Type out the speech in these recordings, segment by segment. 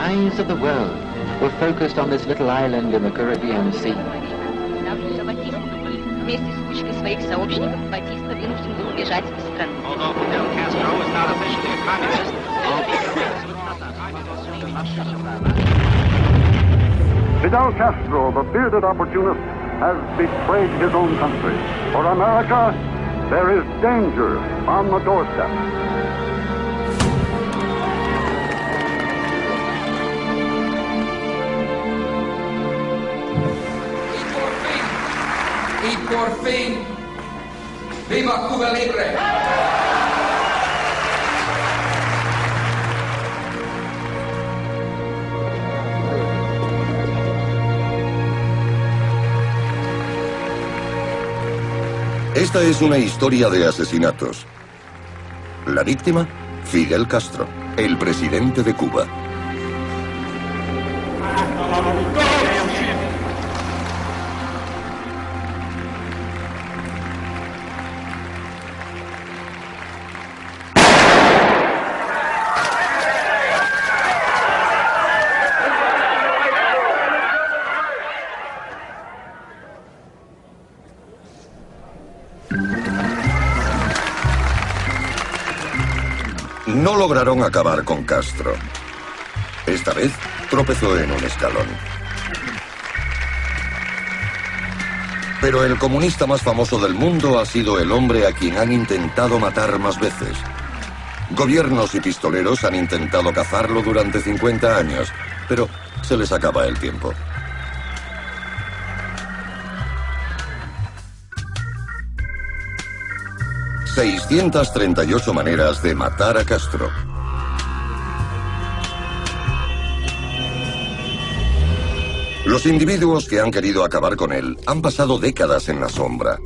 eyes of the world were focused on this little island in the Caribbean Sea. Although Fidel Castro is not officially a communist, Fidel Castro, the bearded opportunist, has betrayed his own country. For America, there is danger on the doorstep. Y por fin, ¡viva Cuba Libre! Esta es una historia de asesinatos. La víctima, Fidel Castro, el presidente de Cuba. No lograron acabar con Castro. Esta vez tropezó en un escalón. Pero el comunista más famoso del mundo ha sido el hombre a quien han intentado matar más veces. Gobiernos y pistoleros han intentado cazarlo durante 50 años, pero se les acaba el tiempo. ...638 maneras de matar a Castro. Los individuos que han querido acabar con él han pasado décadas en la sombra.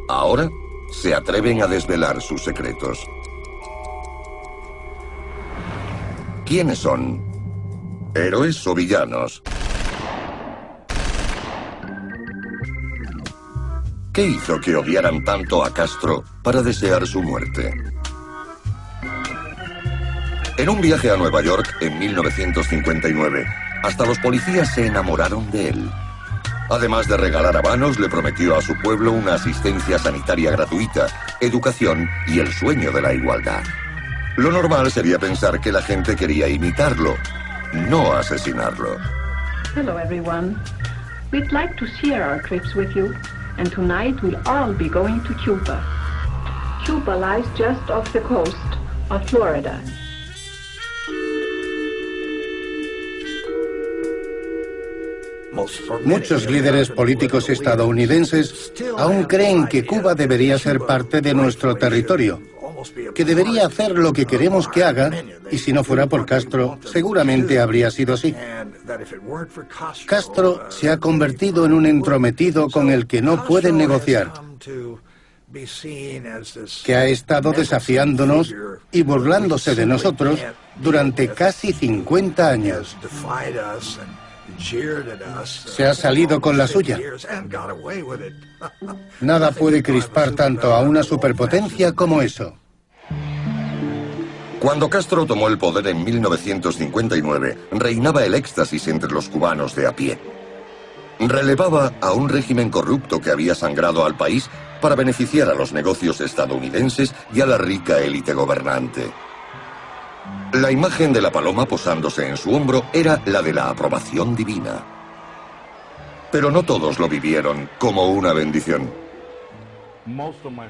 Ahora se atreven a desvelar sus secretos. ¿Quiénes son? ¿Héroes o villanos? ¿Qué hizo que odiaran tanto a Castro para desear su muerte? En un viaje a Nueva York en 1959, hasta los policías se enamoraron de él. Además de regalar habanos, le prometió a su pueblo una asistencia sanitaria gratuita, educación y el sueño de la igualdad. Lo normal sería pensar que la gente quería imitarlo, no asesinarlo. Hello everyone. We'd like to share our trips with you. And tonight we'll all be going to Cuba. Cuba lies just off the coast of Florida. Muchos líderes políticos estadounidenses aún creen que Cuba debería ser parte de nuestro territorio, que debería hacer lo que queremos que haga, y si no fuera por Castro, seguramente habría sido así. Castro se ha convertido en un entrometido con el que no pueden negociar, que ha estado desafiándonos y burlándose de nosotros durante casi 50 años. Se ha salido con la suya. Nada puede crispar tanto a una superpotencia como eso. Cuando Castro tomó el poder en 1959, reinaba el éxtasis entre los cubanos de a pie. Relevaba a un régimen corrupto que había sangrado al país para beneficiar a los negocios estadounidenses y a la rica élite gobernante. La imagen de la paloma posándose en su hombro era la de la aprobación divina. Pero no todos lo vivieron como una bendición.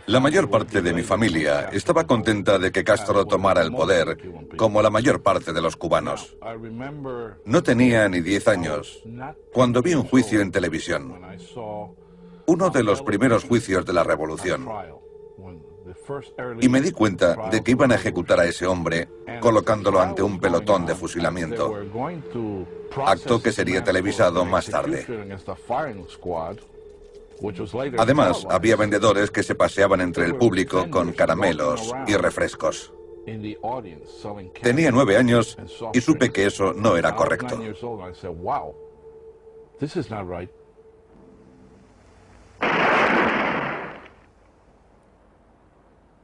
La mayor parte de mi familia estaba contenta de que Castro tomara el poder, como la mayor parte de los cubanos. No tenía ni 10 años cuando vi un juicio en televisión. Uno de los primeros juicios de la revolución. Y me di cuenta de que iban a ejecutar a ese hombre colocándolo ante un pelotón de fusilamiento, acto que sería televisado más tarde. Además, había vendedores que se paseaban entre el público con caramelos y refrescos. Tenía 9 años y supe que eso no era correcto.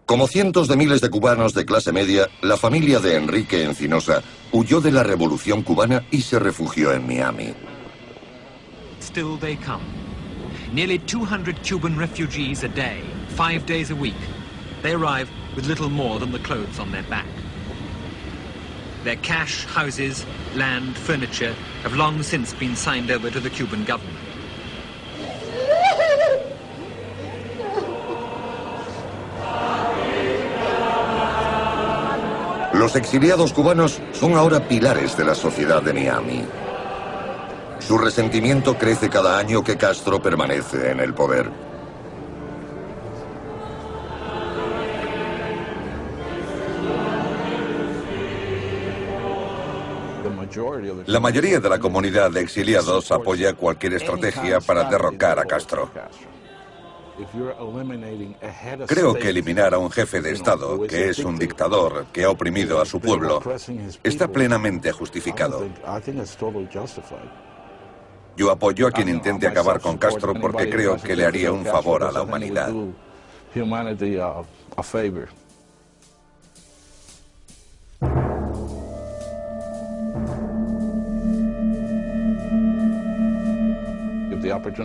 Como cientos de miles de cubanos de clase media, la familia de Enrique Encinosa huyó de la Revolución Cubana y se refugió en Miami. Still they come. Nearly 200 Cuban refugees a day, 5 days a week. They arrive with little more than the clothes on their back. Their cash, houses, land, furniture have long since been signed over to the Cuban government. Los exiliados cubanos son ahora pilares de la sociedad de Miami. Su resentimiento crece cada año que Castro permanece en el poder. La mayoría de la comunidad de exiliados apoya cualquier estrategia para derrocar a Castro. Creo que eliminar a un jefe de Estado, que es un dictador que ha oprimido a su pueblo, está plenamente justificado. Yo apoyo a quien intente acabar con Castro porque creo que le haría un favor a la humanidad.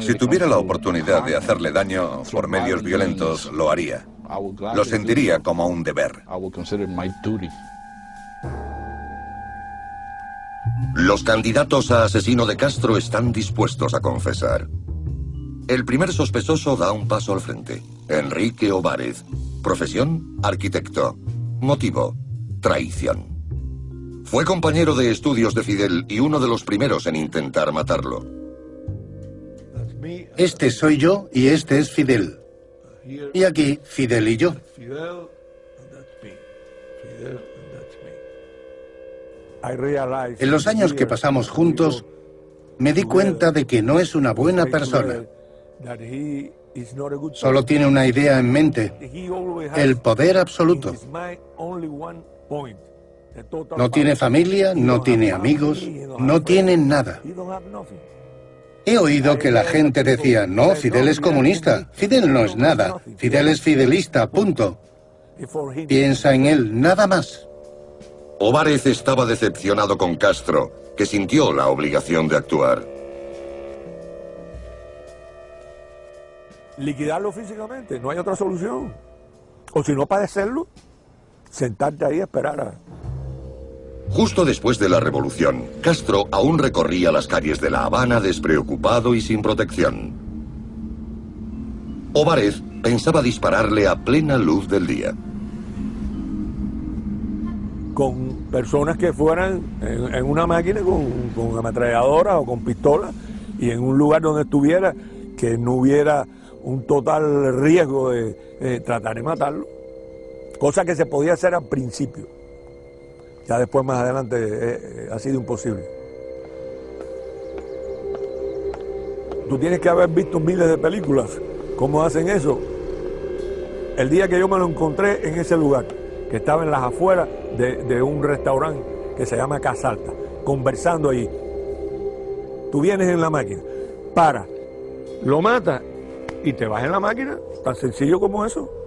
Si tuviera la oportunidad de hacerle daño por medios violentos, lo haría. Lo sentiría como un deber. Los candidatos a asesino de Castro están dispuestos a confesar. El primer sospechoso da un paso al frente. Enrique Ovárez. Profesión, arquitecto. Motivo, traición. Fue compañero de estudios de Fidel y uno de los primeros en intentar matarlo. Este soy yo y este es Fidel. Y aquí, Fidel y yo. En los años que pasamos juntos, me di cuenta de que no es una buena persona. Solo tiene una idea en mente: el poder absoluto. No tiene familia, no tiene amigos, no tiene nada. He oído que la gente decía: no, Fidel es comunista. Fidel no es nada. Fidel es fidelista, punto. Piensa en él, nada más. Ovárez estaba decepcionado con Castro, que sintió la obligación de actuar. Liquidarlo físicamente, no hay otra solución. O si no padecerlo, sentarte ahí a esperar a... Justo después de la revolución, Castro aún recorría las calles de La Habana despreocupado y sin protección. Ovárez pensaba dispararle a plena luz del día. Con personas que fueran en una máquina con ametralladoras o con pistolas y en un lugar donde estuviera, que no hubiera un total riesgo de tratar de matarlo. Cosa que se podía hacer al principio. Ya después, más adelante, ha sido imposible. Tú tienes que haber visto miles de películas. ¿Cómo hacen eso? El día que yo me lo encontré en ese lugar, que estaba en las afueras de un restaurante que se llama Casa Alta, conversando allí. Tú vienes en la máquina, para, lo matas y te vas en la máquina, tan sencillo como eso.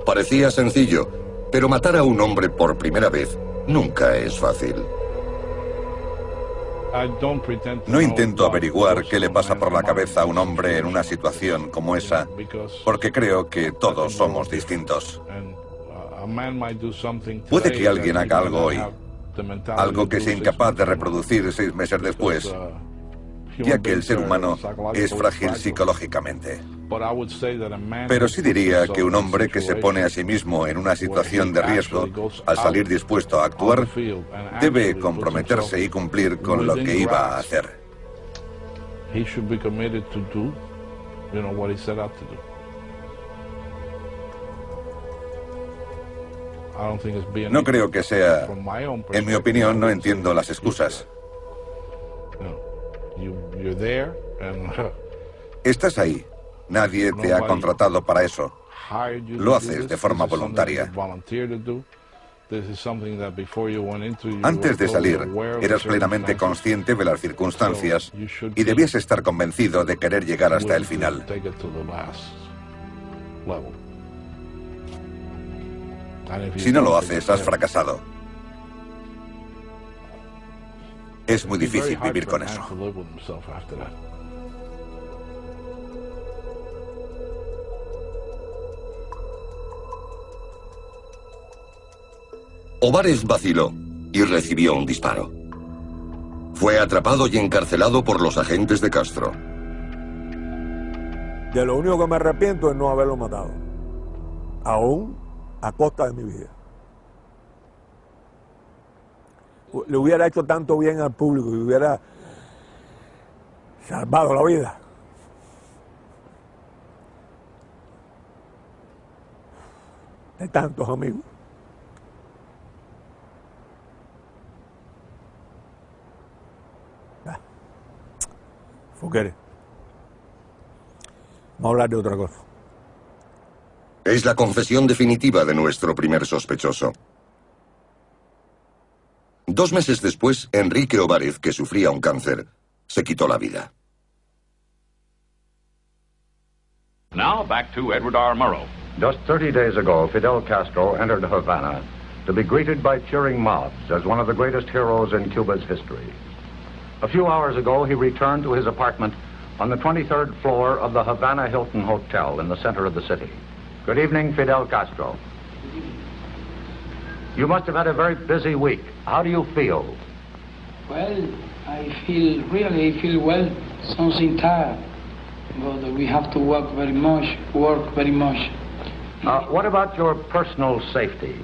Parecía sencillo, pero matar a un hombre por primera vez nunca es fácil. No intento averiguar qué le pasa por la cabeza a un hombre en una situación como esa, porque creo que todos somos distintos. Puede que alguien haga algo hoy, algo que sea incapaz de reproducir 6 meses después, ya que el ser humano es frágil psicológicamente. Pero sí diría que un hombre que se pone a sí mismo en una situación de riesgo, al salir dispuesto a actuar, debe comprometerse y cumplir con lo que iba a hacer. No creo que sea... En mi opinión, no entiendo las excusas. Estás ahí. Nadie te ha contratado para eso. Lo haces de forma voluntaria. Antes de salir, eras plenamente consciente de las circunstancias y debías estar convencido de querer llegar hasta el final. Si no lo haces, has fracasado. Es muy difícil vivir con eso. Ovares vaciló y recibió un disparo. Fue atrapado y encarcelado por los agentes de Castro. De lo único que me arrepiento es no haberlo matado, aún a costa de mi vida. Le hubiera hecho tanto bien al público y hubiera salvado la vida. De tantos amigos. Forget it. Vamos a hablar de otra cosa. Es la confesión definitiva de nuestro primer sospechoso. 2 meses después, Enrique Ovarez, que sufría un cáncer, se quitó la vida. Now back to Edward R. Murrow. Just 30 days ago, Fidel Castro entered Havana to be greeted by cheering mobs as one of the greatest heroes in Cuba's history. A few hours ago, he returned to his apartment on the 23rd floor of the Havana Hilton Hotel in the center of the city. Good evening, Fidel Castro. You must have had a very busy week. How do you feel? Well, I feel well, something tired. But we have to work very much. What about your personal safety?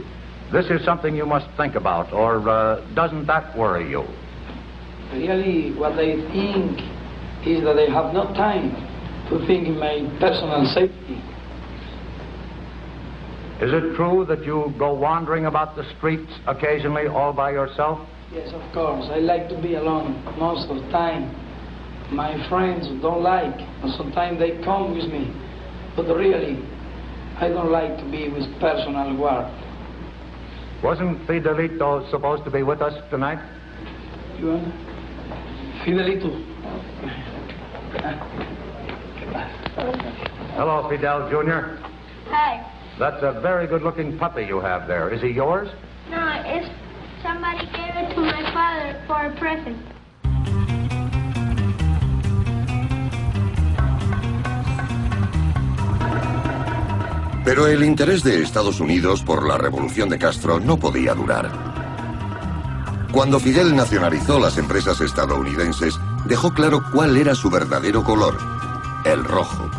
This is something you must think about, or doesn't that worry you? Really, what I think is that I have no time to think in my personal safety. Is it true that you go wandering about the streets occasionally all by yourself? Yes, of course. I like to be alone most of the time. My friends don't like, and sometimes they come with me. But really, I don't like to be with personal guard. Wasn't Fidelito supposed to be with us tonight? You want? Fidelito. Hello, Fidel Jr. Hi. That's a very good-looking puppy you have there. Is he yours? No, it's somebody gave it to my father for a present. Pero el interés de Estados Unidos por la revolución de Castro no podía durar. Cuando Fidel nacionalizó las empresas estadounidenses, dejó claro cuál era su verdadero color: el rojo.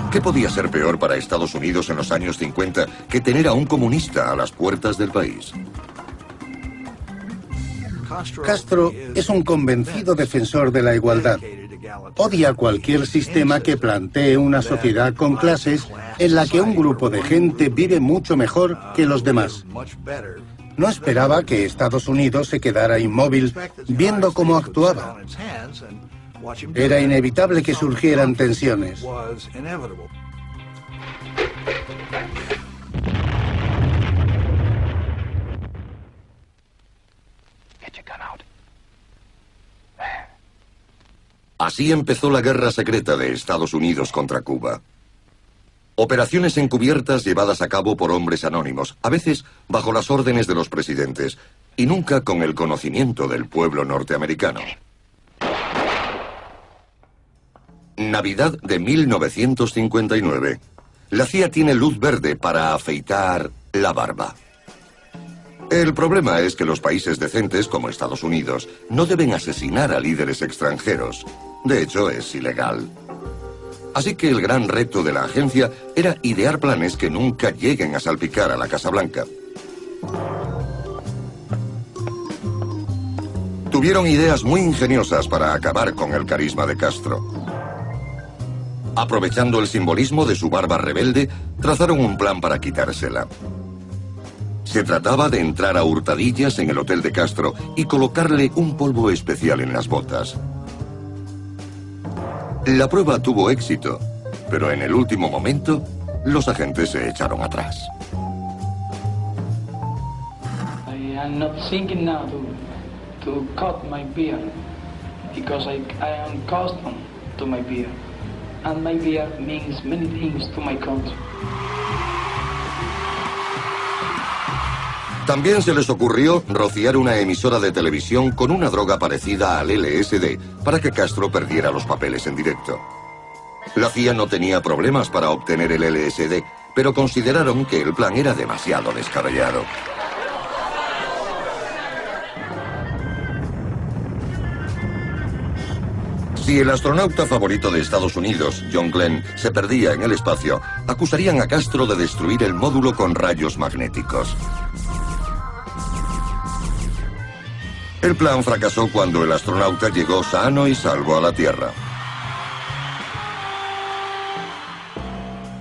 ¿Qué podía ser peor para Estados Unidos en los años 50 que tener a un comunista a las puertas del país? Castro es un convencido defensor de la igualdad. Odia cualquier sistema que plantee una sociedad con clases en la que un grupo de gente vive mucho mejor que los demás. No esperaba que Estados Unidos se quedara inmóvil viendo cómo actuaba. Era inevitable que surgieran tensiones. Así empezó la guerra secreta de Estados Unidos contra Cuba. Operaciones encubiertas llevadas a cabo por hombres anónimos, a veces bajo las órdenes de los presidentes, y nunca con el conocimiento del pueblo norteamericano. Navidad de 1959. La CIA tiene luz verde para afeitar la barba. El problema es que los países decentes, como Estados Unidos, no deben asesinar a líderes extranjeros. De hecho, es ilegal. Así que el gran reto de la agencia era idear planes que nunca lleguen a salpicar a la Casa Blanca. Tuvieron ideas muy ingeniosas para acabar con el carisma de Castro. Aprovechando el simbolismo de su barba rebelde, trazaron un plan para quitársela. Se trataba de entrar a hurtadillas en el hotel de Castro y colocarle un polvo especial en las botas. La prueba tuvo éxito, pero en el último momento, los agentes se echaron atrás. I'm not thinking now to cut my beard because I am accustomed to my beard. And my beard means many things to my country. También se les ocurrió rociar una emisora de televisión con una droga parecida al LSD para que Castro perdiera los papeles en directo. La CIA no tenía problemas para obtener el LSD, pero consideraron que el plan era demasiado descabellado. Si el astronauta favorito de Estados Unidos, John Glenn, se perdía en el espacio, acusarían a Castro de destruir el módulo con rayos magnéticos. El plan fracasó cuando el astronauta llegó sano y salvo a la Tierra.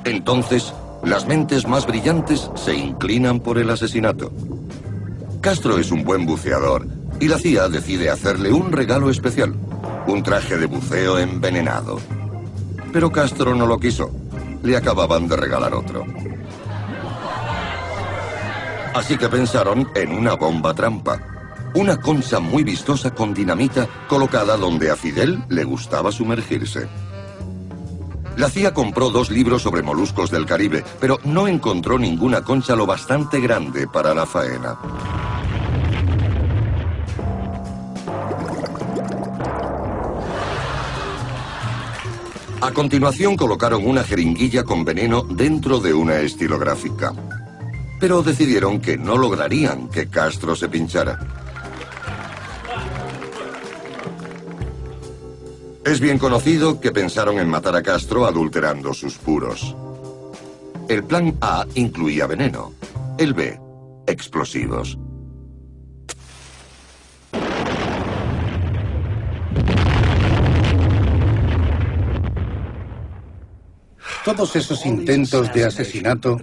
Entonces, las mentes más brillantes se inclinan por el asesinato. Castro es un buen buceador y la CIA decide hacerle un regalo especial, un traje de buceo envenenado. Pero Castro no lo quiso. Le acababan de regalar otro. Así que pensaron en una bomba trampa. Una concha muy vistosa con dinamita colocada donde a Fidel le gustaba sumergirse. La CIA compró 2 libros sobre moluscos del Caribe, pero no encontró ninguna concha lo bastante grande para la faena. A continuación colocaron una jeringuilla con veneno dentro de una estilográfica. Pero decidieron que no lograrían que Castro se pinchara. Es bien conocido que pensaron en matar a Castro adulterando sus puros. El plan A incluía veneno, el B, explosivos. Todos esos intentos de asesinato,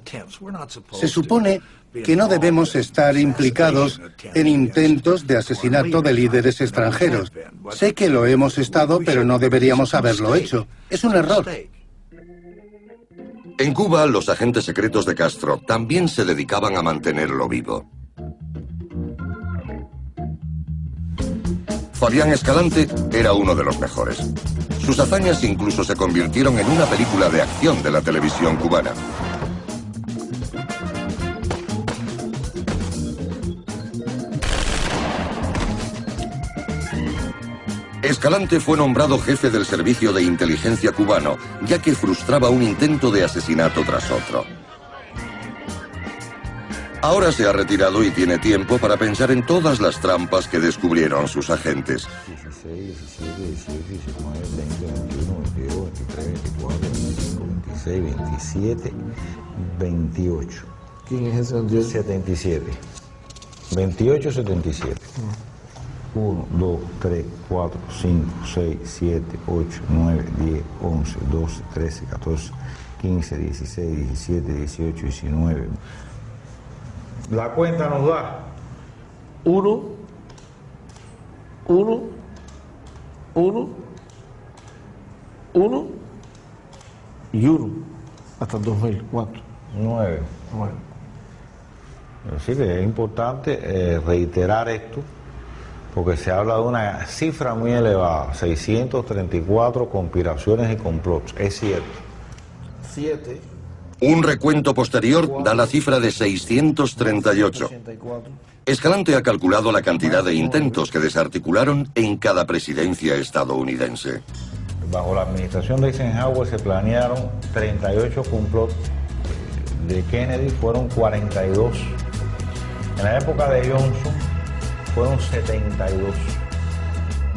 se supone que no debemos estar implicados en intentos de asesinato de líderes extranjeros. Sé que lo hemos estado, pero no deberíamos haberlo hecho. Es un error. En Cuba, los agentes secretos de Castro también se dedicaban a mantenerlo vivo. Fabián Escalante era uno de los mejores. Sus hazañas incluso se convirtieron en una película de acción de la televisión cubana. Escalante fue nombrado jefe del servicio de inteligencia cubano, ya que frustraba un intento de asesinato tras otro. Ahora se ha retirado y tiene tiempo para pensar en todas las trampas que descubrieron sus agentes. 16, 17, 18, 19, 20, 21, 22, 23, 24, 25, 26, 27, 28. ¿Quién es ese 28? 77. 28, 77. 1, 2, 3, 4, 5, 6, 7, 8, 9, 10, 11, 12, 13, 14, 15, 16, 17, 18, 19. La cuenta nos da 1, 1, 1, 1 y 1 hasta el 2004. 9. Así que es importante reiterar esto, porque se habla de una cifra muy elevada, 634 conspiraciones y complots. Es cierto. 7. Un recuento posterior da la cifra de 638. Escalante ha calculado la cantidad de intentos que desarticularon en cada presidencia estadounidense. Bajo la administración de Eisenhower se planearon 38 complots. De Kennedy fueron 42. En la época de Johnson fueron 72.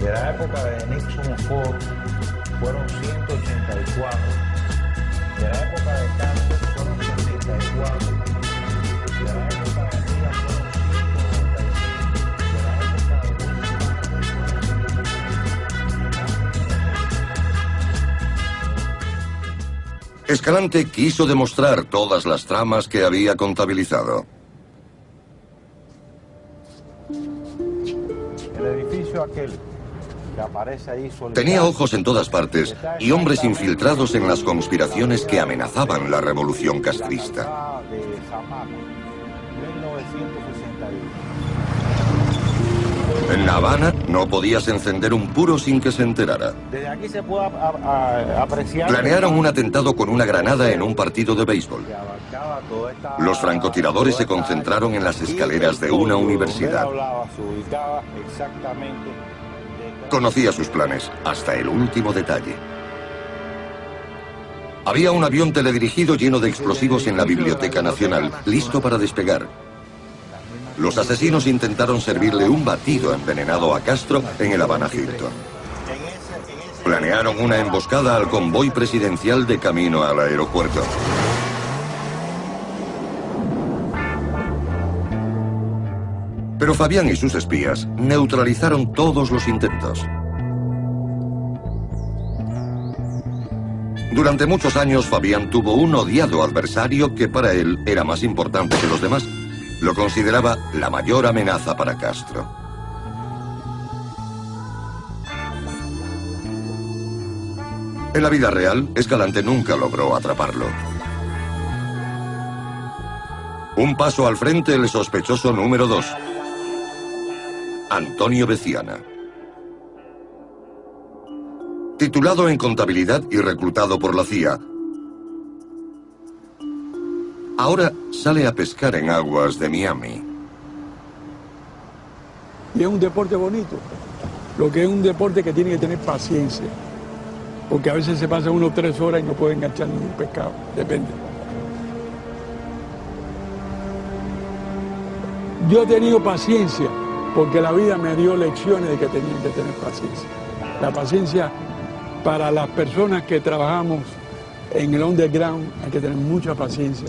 De la época de Nixon Ford fueron 184. De la época de Carter fueron 74. De la época de Reagan fueron 196. Escalante quiso demostrar todas las tramas que había contabilizado. El edificio aquel que aparece ahí tenía ojos en todas partes y hombres infiltrados en las conspiraciones que amenazaban la revolución castrista. En La Habana no podías encender un puro sin que se enterara. Desde aquí se puede apreciar... Planearon un atentado con una granada en un partido de béisbol. Los francotiradores se concentraron en las escaleras de una universidad. Conocía sus planes hasta el último detalle. Había un avión teledirigido lleno de explosivos en la Biblioteca Nacional, listo para despegar. Los asesinos intentaron servirle un batido envenenado a Castro en el Havana Hilton. Planearon una emboscada al convoy presidencial de camino al aeropuerto. Pero Fabián y sus espías neutralizaron todos los intentos. Durante muchos años, Fabián tuvo un odiado adversario que para él era más importante que los demás. Lo consideraba la mayor amenaza para Castro. En la vida real, Escalante nunca logró atraparlo. Un paso al frente el sospechoso número 2, Antonio Veciana. Titulado en contabilidad y reclutado por la CIA, ahora sale a pescar en aguas de Miami. Y es un deporte bonito, lo que es un deporte que tiene que tener paciencia, porque a veces se pasa 1 o 3 horas y no puede enganchar ningún pescado, depende. Yo he tenido paciencia, porque la vida me dio lecciones de que tenía que tener paciencia. La paciencia para las personas que trabajamos en el underground, hay que tener mucha paciencia.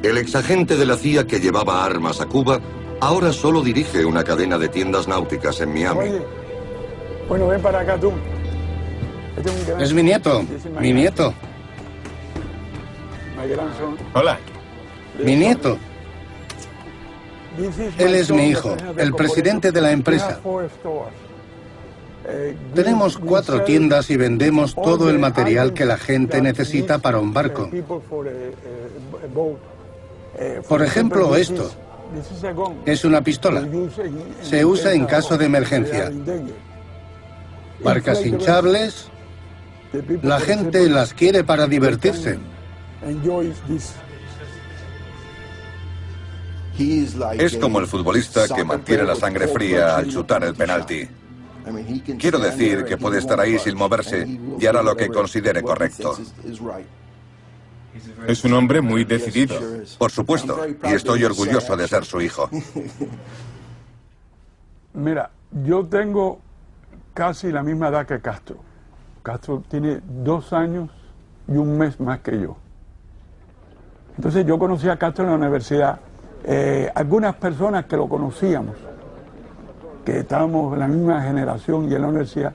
El exagente de la CIA que llevaba armas a Cuba ahora solo dirige una cadena de tiendas náuticas en Miami. Oye, bueno, ven para acá tú. Es mi nieto, mi nieto. Hola. Mi nieto. Él es mi hijo, el presidente de la empresa. Tenemos 4 tiendas y vendemos todo el material que la gente necesita para un barco. Por ejemplo, esto. Es una pistola. Se usa en caso de emergencia. Barcas hinchables. La gente las quiere para divertirse. Es como el futbolista que mantiene la sangre fría al chutar el penalti. Quiero decir que puede estar ahí sin moverse y hará lo que considere correcto. Es un hombre muy decidido. Por supuesto, y estoy orgulloso de ser su hijo. Mira, yo tengo casi la misma edad que Castro. Castro tiene 2 años y 1 mes más que yo. Entonces yo conocí a Castro en la universidad. Algunas personas que lo conocíamos, que estábamos en la misma generación y en la universidad,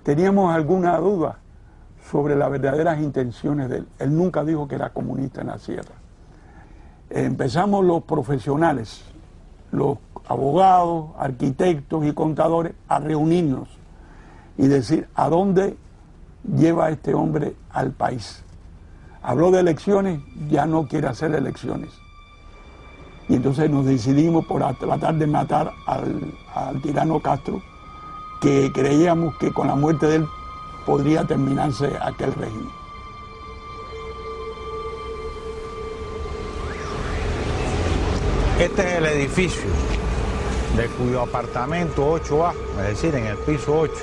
teníamos alguna duda sobre las verdaderas intenciones de él. Él nunca dijo que era comunista en la sierra. Empezamos los profesionales, los abogados, arquitectos y contadores, a reunirnos y decir a dónde lleva este hombre al país. Habló de elecciones, ya no quiere hacer elecciones. Y entonces nos decidimos por tratar de matar al tirano Castro, que creíamos que con la muerte de él podría terminarse aquel régimen. Este es el edificio de cuyo apartamento 8A, es decir, en el piso 8,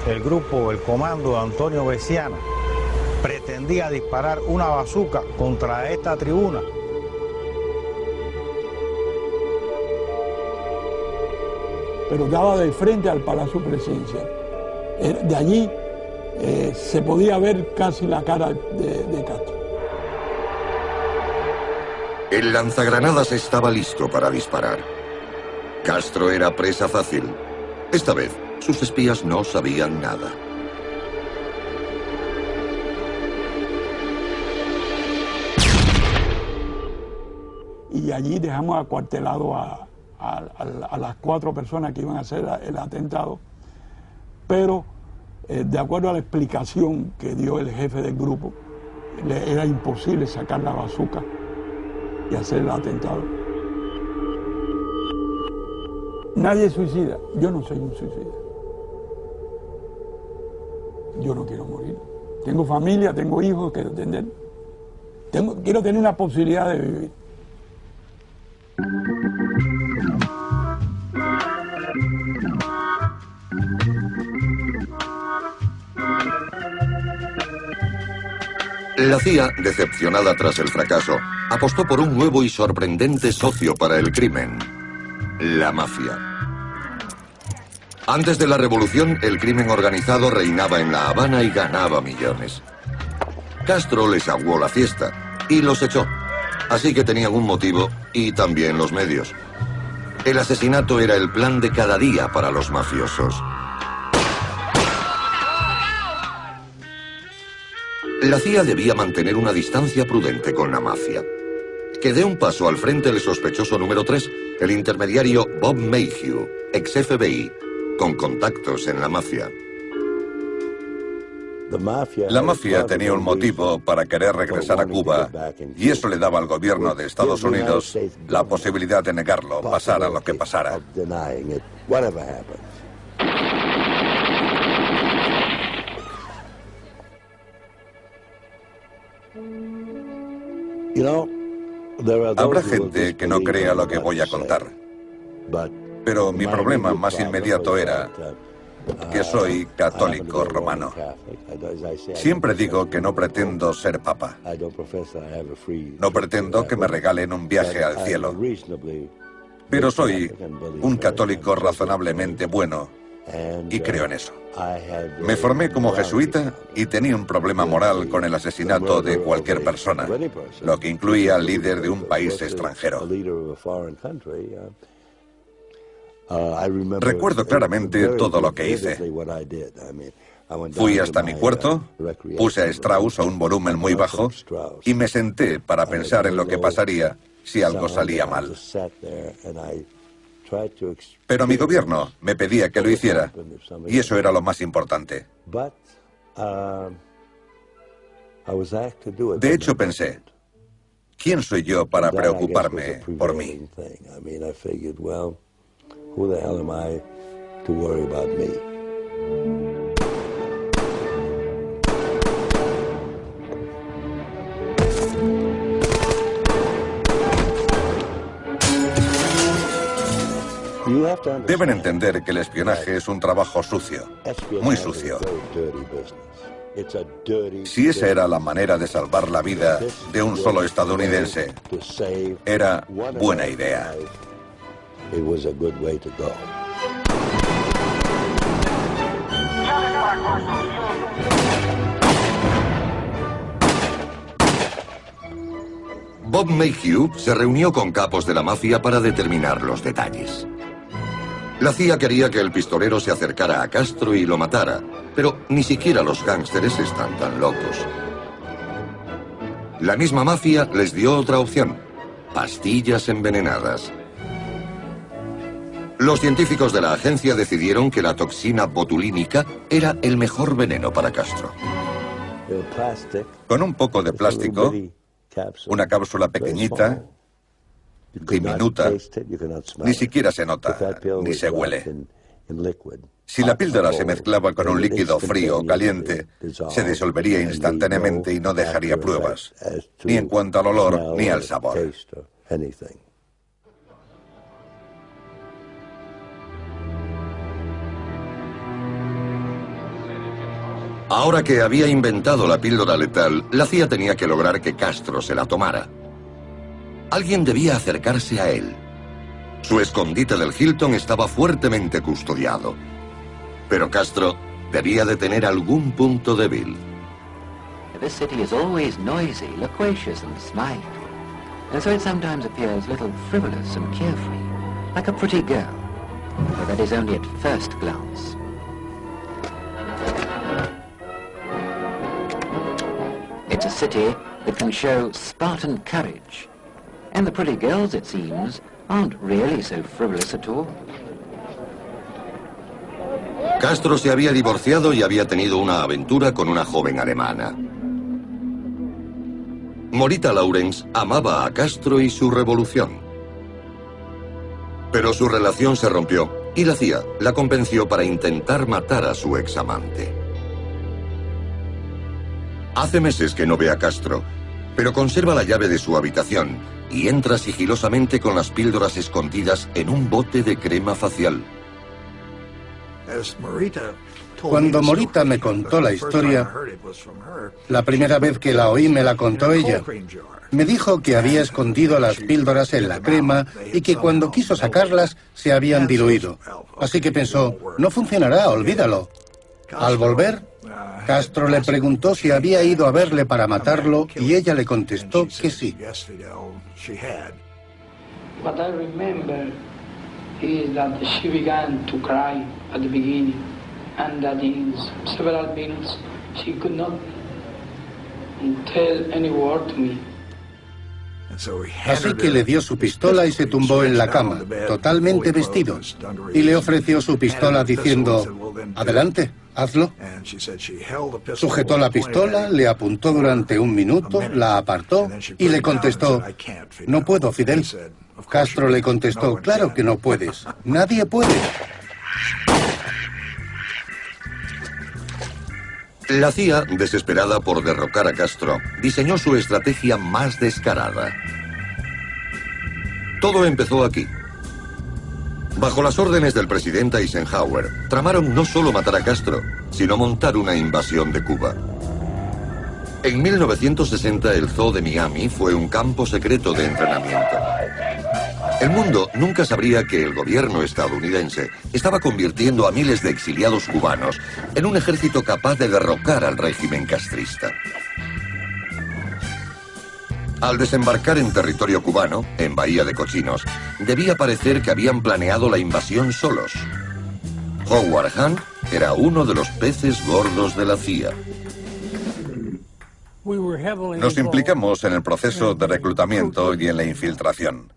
el grupo, el comando de Antonio Veciana, pretendía disparar una bazuca contra esta tribuna. Pero daba de frente al Palacio Presidencial. De allí se podía ver casi la cara de Castro. El lanzagranadas estaba listo para disparar. Castro era presa fácil. Esta vez, sus espías no sabían nada. Y allí dejamos acuartelado a las 4 personas que iban a hacer el atentado, pero de acuerdo a la explicación que dio el jefe del grupo, era imposible sacar la bazuca y hacer el atentado. Nadie suicida. Yo no soy un suicida. Yo no quiero morir. Tengo familia, tengo hijos que atender. Quiero tener una posibilidad de vivir. La CIA, decepcionada tras el fracaso, apostó por un nuevo y sorprendente socio para el crimen: la mafia. Antes de la revolución, el crimen organizado reinaba en La Habana y ganaba millones. Castro les aguó la fiesta y los echó, así que tenían un motivo y también los medios. El asesinato era el plan de cada día para los mafiosos. La CIA debía mantener una distancia prudente con la mafia. Que dé un paso al frente el sospechoso número 3, el intermediario Bob Mayhew, ex FBI, con contactos en la mafia. La mafia tenía un motivo para querer regresar a Cuba, y eso le daba al gobierno de Estados Unidos la posibilidad de negarlo, pasara lo que pasara. Habrá gente que no crea lo que voy a contar, pero mi problema más inmediato era que soy católico romano. Siempre digo que no pretendo ser papa. No pretendo que me regalen un viaje al cielo. Pero soy un católico razonablemente bueno y creo en eso. Me formé como jesuita y tenía un problema moral con el asesinato de cualquier persona, lo que incluía al líder de un país extranjero. Recuerdo claramente todo lo que hice. Fui hasta mi cuarto, puse a Strauss a un volumen muy bajo y me senté para pensar en lo que pasaría si algo salía mal. Pero mi gobierno me pedía que lo hiciera, y eso era lo más importante. De hecho, pensé, ¿quién soy yo para preocuparme por mí? Who the hell am I to worry about me? Deben entender que el espionaje es un trabajo sucio, muy sucio. Si esa era la manera de salvar la vida de un solo estadounidense, era buena idea. It was a good way to go. Bob Mayhew se reunió con capos de la mafia para determinar los detalles. La CIA quería que el pistolero se acercara a Castro y lo matara, pero ni siquiera los gángsteres están tan locos. La misma mafia les dio otra opción: pastillas envenenadas. Los científicos de la agencia decidieron que la toxina botulínica era el mejor veneno para Castro. Con un poco de plástico, una cápsula pequeñita, diminuta, ni siquiera se nota, ni se huele. Si la píldora se mezclaba con un líquido frío o caliente, se disolvería instantáneamente y no dejaría pruebas, ni en cuanto al olor ni al sabor. Ahora que había inventado la píldora letal, la CIA tenía que lograr que Castro se la tomara. Alguien debía acercarse a él. Su escondite del Hilton estaba fuertemente custodiado. Pero Castro debía de tener algún punto débil. This city is always noisy, loquacious and smiling. And so it sometimes appears a little frivolous and carefree, like a pretty girl. But that is only at first glance. It's a city that can show Spartan courage. And the pretty girls, it seems, aren't really so frivolous at all. Castro se había divorciado y había tenido una aventura con una joven alemana. Morita Lawrence amaba a Castro y su revolución. Pero su relación se rompió y la CIA la convenció para intentar matar a su examante. Hace meses que no ve a Castro, pero conserva la llave de su habitación y entra sigilosamente con las píldoras escondidas en un bote de crema facial. Cuando Morita me contó la historia, la primera vez que la oí me la contó ella. Me dijo que había escondido las píldoras en la crema y que cuando quiso sacarlas se habían diluido. Así que pensó, no funcionará, olvídalo. Al volver, Castro le preguntó si había ido a verle para matarlo y ella le contestó que sí. What I remember is that she began to cry at the beginning, and that in several minutes she could not tell any word to me. Así que le dio su pistola y se tumbó en la cama, totalmente vestido, y le ofreció su pistola diciendo, adelante, hazlo. Sujetó la pistola, le apuntó durante 1 minuto, la apartó y le contestó, no puedo, Fidel. Castro le contestó, claro que no puedes, nadie puede. La CIA, desesperada por derrocar a Castro, diseñó su estrategia más descarada. Todo empezó aquí. Bajo las órdenes del presidente Eisenhower, tramaron no solo matar a Castro, sino montar una invasión de Cuba. En 1960, el Zoo de Miami fue un campo secreto de entrenamiento. El mundo nunca sabría que el gobierno estadounidense estaba convirtiendo a miles de exiliados cubanos en un ejército capaz de derrocar al régimen castrista. Al desembarcar en territorio cubano, en Bahía de Cochinos, debía parecer que habían planeado la invasión solos. Howard Hunt era uno de los peces gordos de la CIA. Nos implicamos en el proceso de reclutamiento y en la infiltración.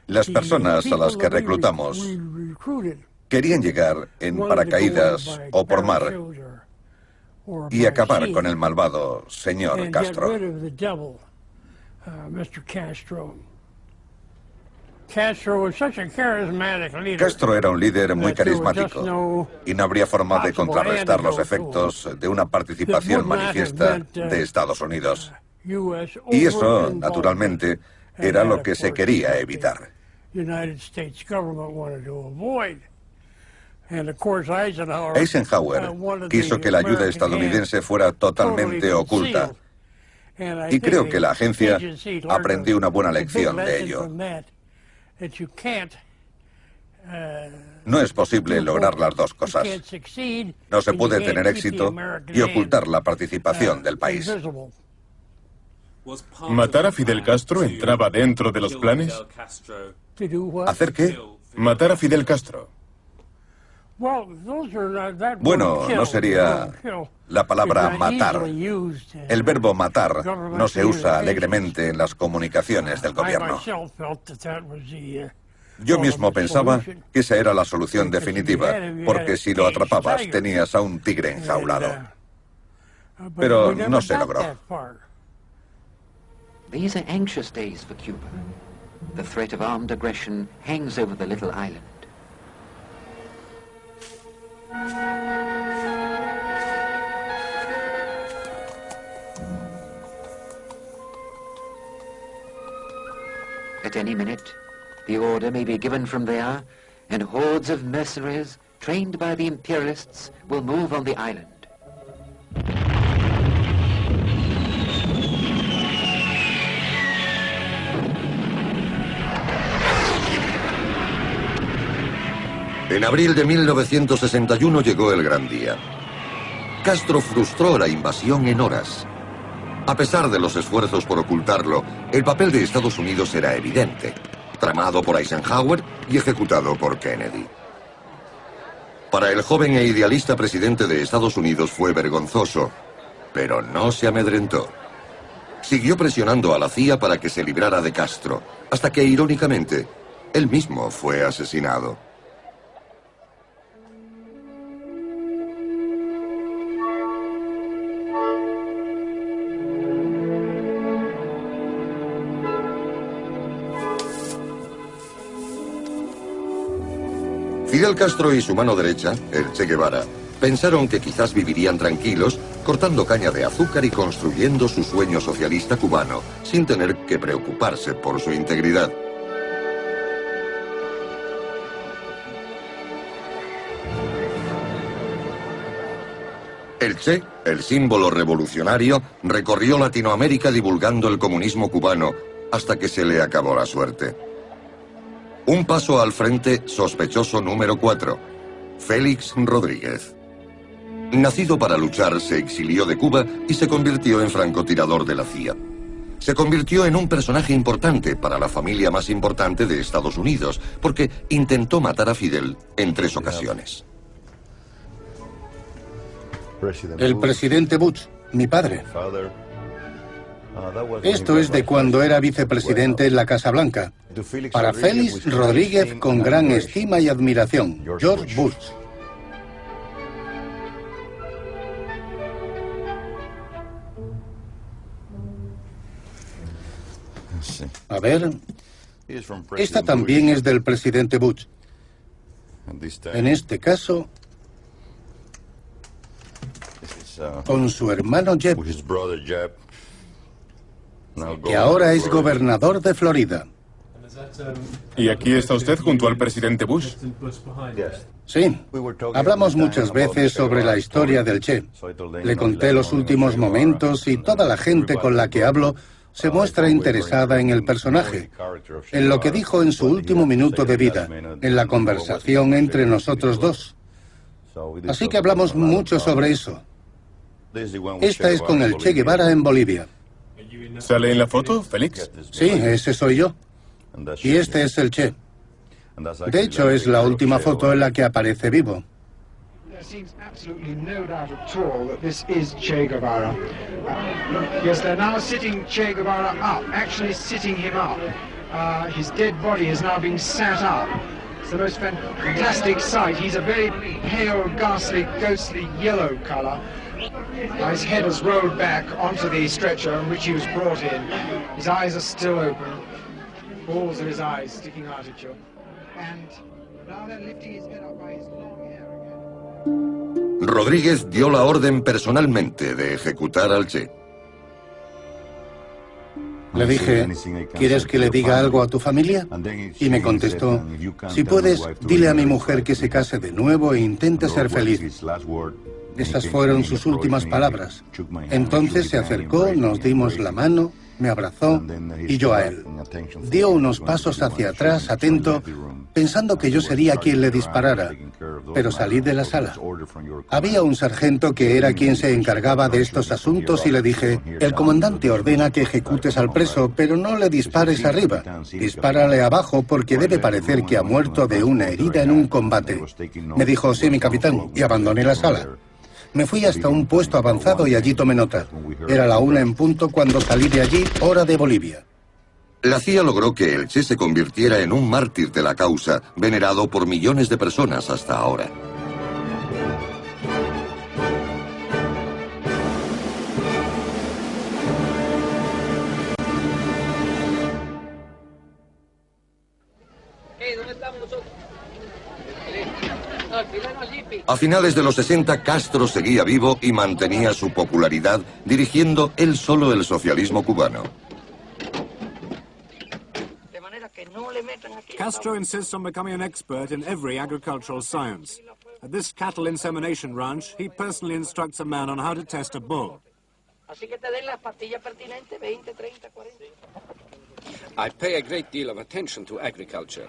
Las personas a las que reclutamos querían llegar en paracaídas o por mar y acabar con el malvado señor Castro. Castro era un líder muy carismático y no habría forma de contrarrestar los efectos de una participación manifiesta de Estados Unidos. Y eso, naturalmente, era lo que se quería evitar. Eisenhower quiso que la ayuda estadounidense fuera totalmente oculta y creo que la agencia aprendió una buena lección de ello. No es posible lograr las dos cosas. No se puede tener éxito y ocultar la participación del país. ¿Matar a Fidel Castro entraba dentro de los planes? ¿Hacer qué? Matar a Fidel Castro. Bueno, no sería la palabra matar. El verbo matar no se usa alegremente en las comunicaciones del gobierno. Yo mismo pensaba que esa era la solución definitiva, porque si lo atrapabas tenías a un tigre enjaulado. Pero no se logró. These are anxious days for Cuba. The threat of armed aggression hangs over the little island. At any minute, the order may be given from there, and hordes of mercenaries, trained by the imperialists, will move on the island. En abril de 1961 llegó el gran día. Castro frustró la invasión en horas. A pesar de los esfuerzos por ocultarlo, el papel de Estados Unidos era evidente, tramado por Eisenhower y ejecutado por Kennedy. Para el joven e idealista presidente de Estados Unidos fue vergonzoso, pero no se amedrentó. Siguió presionando a la CIA para que se librara de Castro, hasta que, irónicamente, él mismo fue asesinado. Fidel Castro y su mano derecha, el Che Guevara, pensaron que quizás vivirían tranquilos, cortando caña de azúcar y construyendo su sueño socialista cubano, sin tener que preocuparse por su integridad. El Che, el símbolo revolucionario, recorrió Latinoamérica divulgando el comunismo cubano hasta que se le acabó la suerte. Un paso al frente, sospechoso número 4, Félix Rodríguez. Nacido para luchar, se exilió de Cuba y se convirtió en francotirador de la CIA. Se convirtió en un personaje importante para la familia más importante de Estados Unidos, porque intentó matar a Fidel en 3 ocasiones. El presidente Bush, mi padre. Esto es de cuando era vicepresidente en la Casa Blanca. Para Félix Rodríguez, con gran estima y admiración, George Bush. A ver, esta también es del presidente Bush. En este caso, con su hermano Jeb, que ahora es gobernador de Florida. ¿Y aquí está usted junto al presidente Bush? Sí, hablamos muchas veces sobre la historia del Che. Le conté los últimos momentos y toda la gente con la que hablo se muestra interesada en el personaje, en lo que dijo en su último minuto de vida, en la conversación entre nosotros dos. Así que hablamos mucho sobre eso. Esta es con el Che Guevara en Bolivia. ¿Sale en la foto, Félix? Sí, ese soy yo. Y este es el Che. De hecho, es la última foto en la que aparece vivo. There seems absolutely no doubt at all that this is Che Guevara. Yes, they're now sitting Che Guevara up, actually sitting him up. His dead body is now being sat up. It's the most fantastic sight. He's a very pale, ghastly, ghostly yellow color. His head has rolled back onto the stretcher on which he was brought in. His eyes are still open. Balls of his eyes sticking out at you. And now they're lifting his head up by his long hair again. Rodríguez dio la orden personalmente de ejecutar al Che. Le dije, ¿quieres que le diga algo a tu familia? Y me contestó, si puedes, dile a mi mujer que se case de nuevo e intente ser feliz. Esas fueron sus últimas palabras. Entonces se acercó, nos dimos la mano, me abrazó y yo a él. Dio unos pasos hacia atrás, atento, pensando que yo sería quien le disparara, pero salí de la sala. Había un sargento que era quien se encargaba de estos asuntos y le dije, el comandante ordena que ejecutes al preso, pero no le dispares arriba, dispárale abajo porque debe parecer que ha muerto de una herida en un combate. Me dijo, sí, mi capitán, y abandoné la sala. Me fui hasta un puesto avanzado y allí tomé nota. Era la 1 en punto cuando salí de allí, hora de Bolivia. La CIA logró que el Che se convirtiera en un mártir de la causa, venerado por millones de personas hasta ahora. A finales de los 60, Castro seguía vivo y mantenía su popularidad, dirigiendo él solo el socialismo cubano. Castro insists on becoming an expert in every agricultural science. At this cattle insemination ranch, he personally instructs a man on how to test a bull. I pay a great deal of attention to agriculture.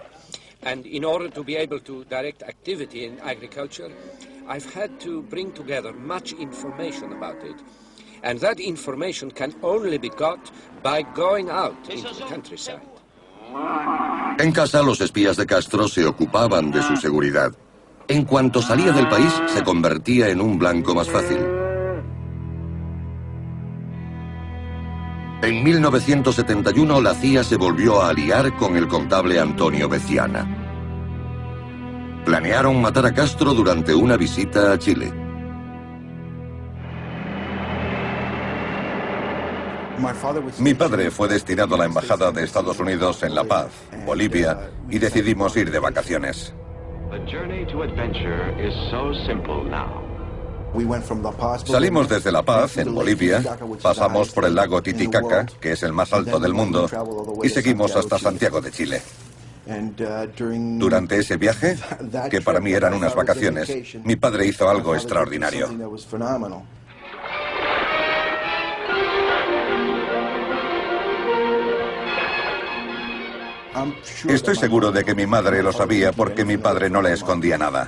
And in order to be able to direct activity in agriculture, I've had to bring together much information about it. And that information can only be got by going out into the countryside. En casa, los espías de Castro se ocupaban de su seguridad. En cuanto salía del país, se convertía en un blanco más fácil. En 1971, la CIA se volvió a aliar con el contable Antonio Veciana. Planearon matar a Castro durante una visita a Chile. Mi padre fue destinado a la Embajada de Estados Unidos en La Paz, Bolivia, y decidimos ir de vacaciones. The journey to adventure is so simple now. Salimos desde La Paz, en Bolivia, pasamos por el lago Titicaca, que es el más alto del mundo, y seguimos hasta Santiago de Chile. Durante ese viaje, que para mí eran unas vacaciones, mi padre hizo algo extraordinario. Estoy seguro de que mi madre lo sabía porque mi padre no le escondía nada.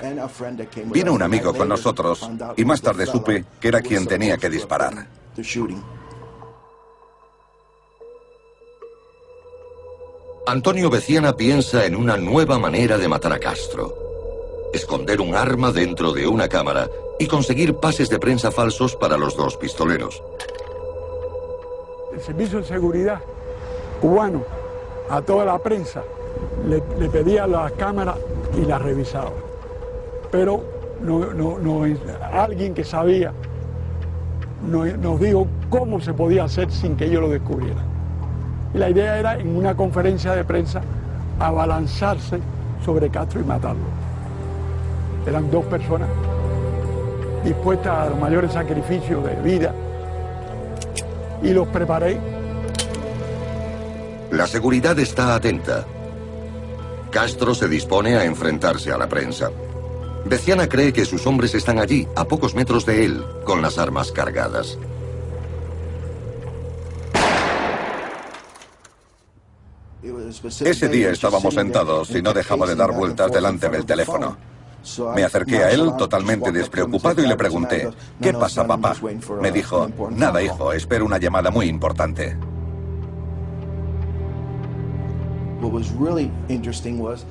Vino un amigo con nosotros y más tarde supe que era quien tenía que disparar. Antonio Veciana piensa en una nueva manera de matar a Castro. Esconder un arma dentro de una cámara y conseguir pases de prensa falsos para los dos pistoleros. El Servicio de Seguridad cubano a toda la prensa le pedía las cámaras y las revisaba. Pero alguien que sabía nos dijo cómo se podía hacer sin que yo lo descubriera. Y la idea era, en una conferencia de prensa, abalanzarse sobre Castro y matarlo. Eran dos personas dispuestas a los mayores sacrificios de vida y los preparé. La seguridad está atenta. Castro se dispone a enfrentarse a la prensa. Veciana cree que sus hombres están allí, a pocos metros de él, con las armas cargadas. Ese día estábamos sentados y no dejaba de dar vueltas delante del teléfono. Me acerqué a él totalmente despreocupado y le pregunté, ¿qué pasa, papá? Me dijo, nada, hijo, espero una llamada muy importante.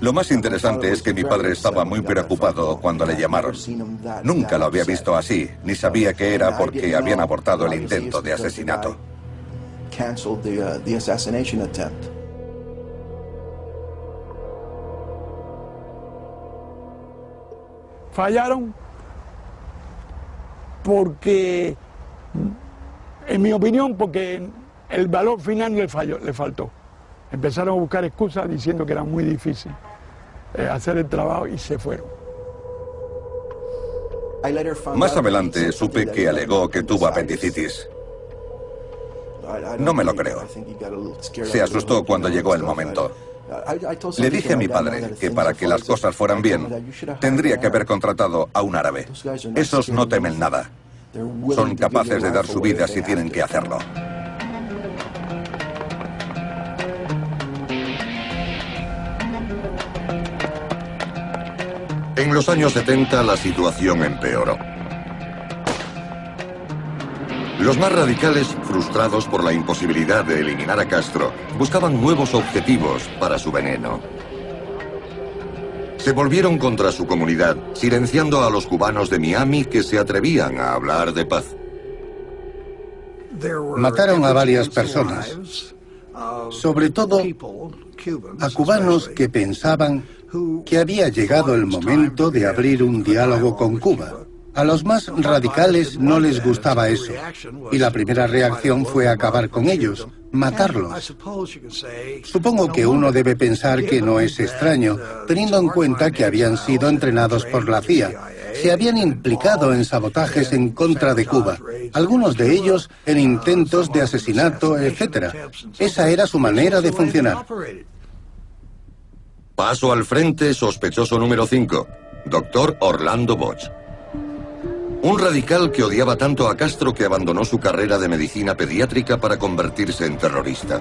Lo más interesante es que mi padre estaba muy preocupado cuando le llamaron. Nunca lo había visto así, ni sabía qué era porque habían abortado el intento de asesinato. Fallaron porque, en mi opinión, porque el valor final le faltó. Empezaron a buscar excusas diciendo que era muy difícil hacer el trabajo y se fueron. Más adelante supe que alegó que tuvo apendicitis. No me lo creo. Se asustó cuando llegó el momento. Le dije a mi padre que para que las cosas fueran bien, tendría que haber contratado a un árabe. Esos no temen nada. Son capaces de dar su vida si tienen que hacerlo. En los años 70 la situación empeoró. Los más radicales, frustrados por la imposibilidad de eliminar a Castro, buscaban nuevos objetivos para su veneno. Se volvieron contra su comunidad, silenciando a los cubanos de Miami que se atrevían a hablar de paz. Mataron a varias personas, sobre todo a cubanos que pensaban que había llegado el momento de abrir un diálogo con Cuba. A los más radicales no les gustaba eso, y la primera reacción fue acabar con ellos, matarlos. Supongo que uno debe pensar que no es extraño, teniendo en cuenta que habían sido entrenados por la CIA. Se habían implicado en sabotajes en contra de Cuba, algunos de ellos en intentos de asesinato, etc. Esa era su manera de funcionar. Paso al frente, sospechoso número 5, Dr. Orlando Bosch. Un radical que odiaba tanto a Castro que abandonó su carrera de medicina pediátrica para convertirse en terrorista.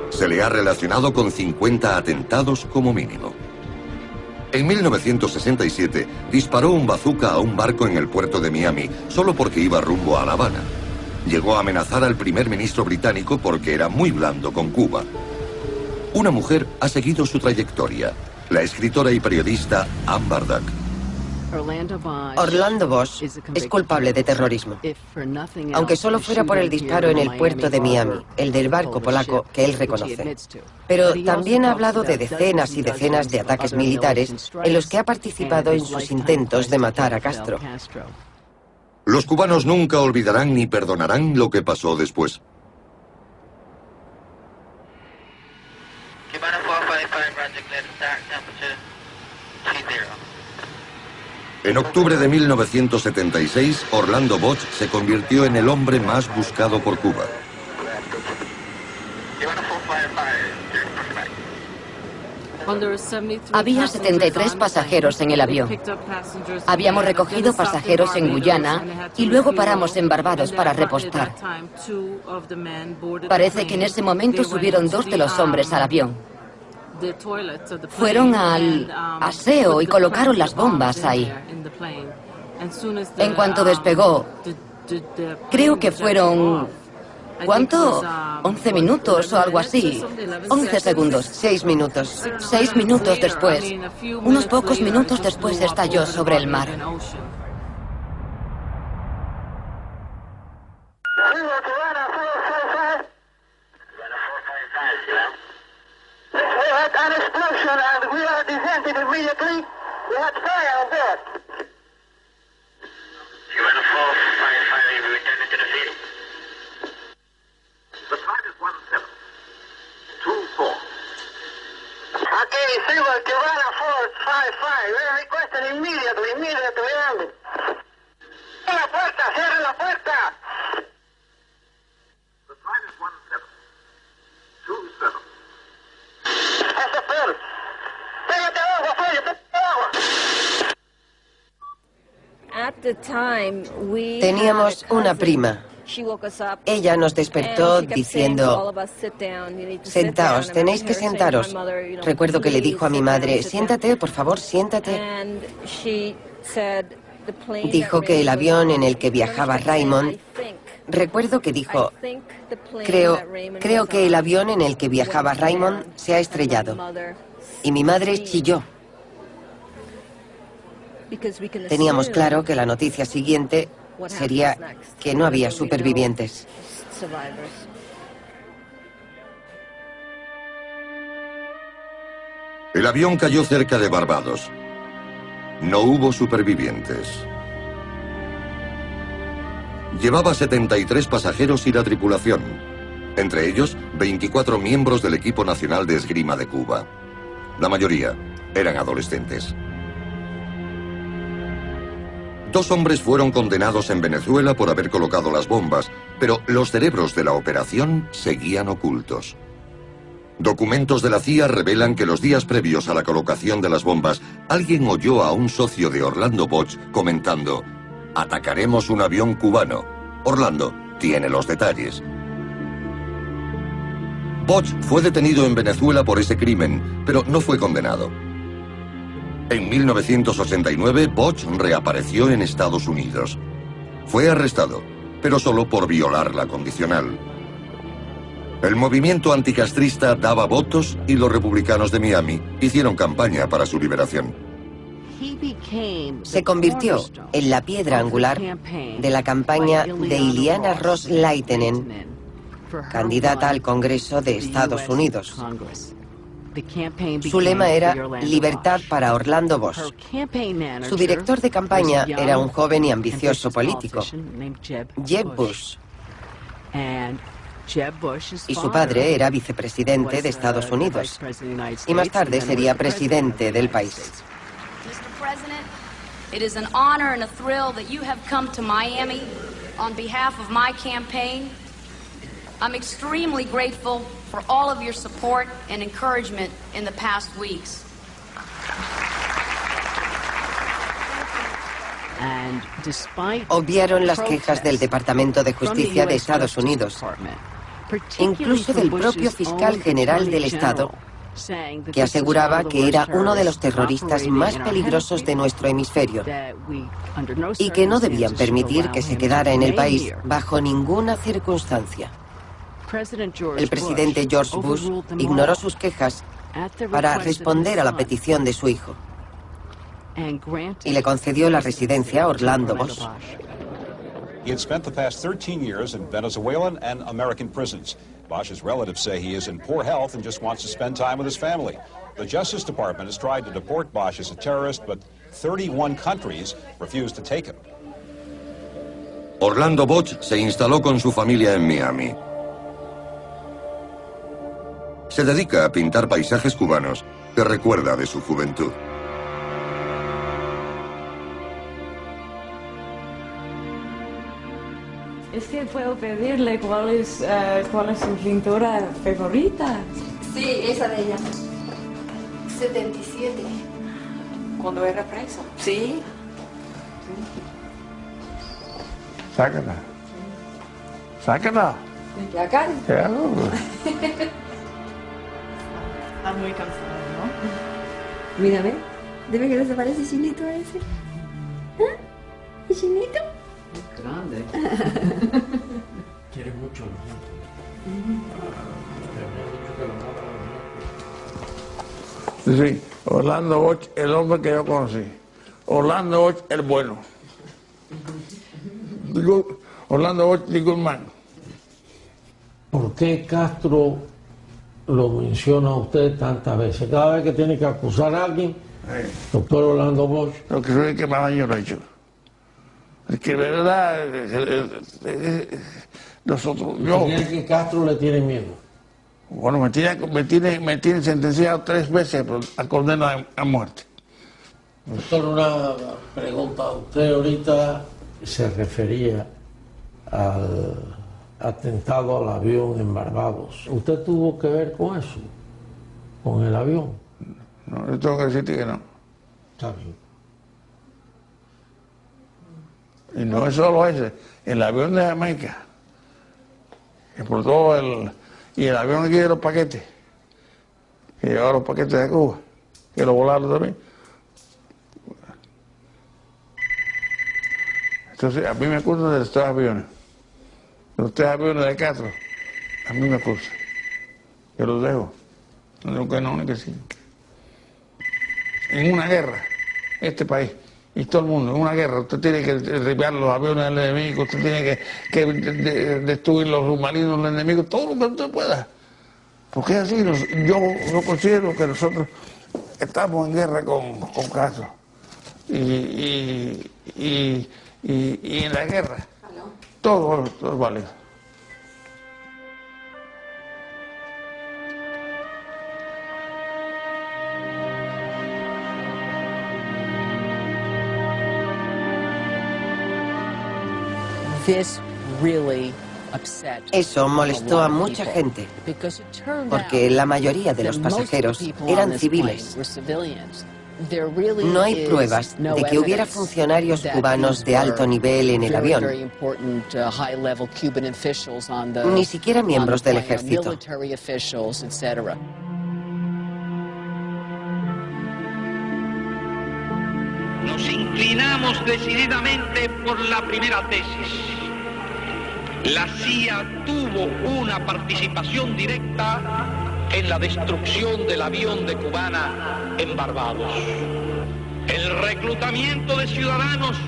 Se le ha relacionado con 50 atentados como mínimo. En 1967 disparó un bazooka a un barco en el puerto de Miami solo porque iba rumbo a La Habana. Llegó a amenazar al primer ministro británico porque era muy blando con Cuba. Una mujer ha seguido su trayectoria, la escritora y periodista Ann Bardack. Orlando Bosch es culpable de terrorismo, aunque solo fuera por el disparo en el puerto de Miami, el del barco polaco que él reconoce. Pero también ha hablado de decenas y decenas de ataques militares en los que ha participado en sus intentos de matar a Castro. Los cubanos nunca olvidarán ni perdonarán lo que pasó después. En octubre de 1976, Orlando Bosch se convirtió en el hombre más buscado por Cuba. Había 73 pasajeros en el avión. Habíamos recogido pasajeros en Guyana y luego paramos en Barbados para repostar. Parece que en ese momento subieron 2 de los hombres al avión. Fueron al aseo y colocaron las bombas ahí. En cuanto despegó, creo que fueron... ¿Cuánto? 11 minutos o algo así. 11 segundos. 6 minutos. 6 minutos después, unos pocos minutos después, estalló sobre el mar. Okay, Silver, Cubana 455. We're requesting immediately. ¡Cierra la puerta! ¡Cierra la puerta! The flight is 1727. Eso, Pearl. Pégate agua, Fabio, pégate agua. Teníamos una prima. Ella nos despertó diciendo, sentaos, tenéis que sentaros. Recuerdo que le dijo a mi madre, siéntate, por favor, siéntate. Dijo que el avión en el que viajaba Raymond, recuerdo que dijo, creo que el avión en el que viajaba Raymond se ha estrellado. Y mi madre chilló. Teníamos claro que la noticia siguiente sería que no había supervivientes. El avión cayó cerca de Barbados. No hubo supervivientes. Llevaba 73 pasajeros y la tripulación, entre ellos 24 miembros del equipo nacional de esgrima de Cuba. La mayoría eran adolescentes. 2 hombres fueron condenados en Venezuela por haber colocado las bombas, pero los cerebros de la operación seguían ocultos. Documentos de la CIA revelan que los días previos a la colocación de las bombas, alguien oyó a un socio de Orlando Bosch comentando: «Atacaremos un avión cubano. Orlando tiene los detalles». Bosch fue detenido en Venezuela por ese crimen, pero no fue condenado. En 1989, Bosch reapareció en Estados Unidos. Fue arrestado, pero solo por violar la condicional. El movimiento anticastrista daba votos y los republicanos de Miami hicieron campaña para su liberación. Se convirtió en la piedra angular de la campaña de Ileana Ros-Lehtinen, candidata al Congreso de Estados Unidos. Su lema era «Libertad para Orlando Bosch». Su director de campaña era un joven y ambicioso político, Jeb Bush. Y su padre era vicepresidente de Estados Unidos. Y más tarde sería presidente del país. Mr. President, it is an honor and a thrill that you have come to Miami on behalf of my campaign. I'm extremely grateful for all of your support and encouragement in the past weeks. Obviaron las quejas del Departamento de Justicia de Estados Unidos, incluso del propio fiscal general del Estado, que aseguraba que era uno de los terroristas más peligrosos de nuestro hemisferio y que no debían permitir que se quedara en el país bajo ninguna circunstancia. El presidente George Bush ignoró sus quejas para responder a la petición de su hijo y le concedió la residencia a Orlando Bosch. He had spent the past 13 years in Venezuelan and American prisons. Bosch's relatives say he is in poor health and just wants to spend time with his family. The Justice Department has tried to deport Bosch as a terrorist, but 31 countries refused to take him. Orlando Bosch se instaló con su familia en Miami. Se dedica a pintar paisajes cubanos que recuerda de su juventud. Es que puedo pedirle cuál es su pintura favorita. Sí, esa de ella. 77. ¿Cuando era preso? Sí. Sácala. Sácala. Ya, Karen. Ya. Está muy cansado, ¿no? Mira, ve. ¿Debe que no se parece Chinito a ese? ¿Ah? ¿Y Chinito? Grande. Quiere mucho. Sí, Orlando Bosch, el hombre que yo conocí. Orlando Bosch, el bueno. Orlando Bosch, the good man. ¿Por qué Castro lo menciona a usted tantas veces? Cada vez que tiene que acusar a alguien, doctor Orlando Bosch. Lo que soy el que más daño lo he hecho. Es que de verdad, nosotros, yo... ¿Cree que Castro le tiene miedo? Bueno, me tiene sentenciado 3 veces a condena a muerte. Doctor, una pregunta. Usted ahorita se refería al atentado al avión en Barbados. ¿Usted tuvo que ver con eso? ¿Con el avión? No, yo tengo que decirte que no. Está bien. Y no es solo ese, el avión de Jamaica, explotó y el avión aquí de los paquetes, que llevaba los paquetes de Cuba, que lo volaron también. Entonces, a mí me acusan de los 3 aviones. Los 3 aviones de Castro, a mí me acusan. Yo los dejo. No digo que no, ni que sí. En una guerra, este país, y todo el mundo, en una guerra, usted tiene que derribar los aviones del enemigo, usted tiene que destruir los submarinos del enemigo, todo lo que usted pueda. Porque es así, yo considero que nosotros estamos en guerra con Castro. Y en la guerra, todo es válido. Eso molestó a mucha gente, porque la mayoría de los pasajeros eran civiles. No hay pruebas de que hubiera funcionarios cubanos de alto nivel en el avión, ni siquiera miembros del ejército. Nos inclinamos decididamente por la primera tesis. La CIA tuvo una participación directa en la destrucción del avión de Cubana en Barbados. El reclutamiento de ciudadanos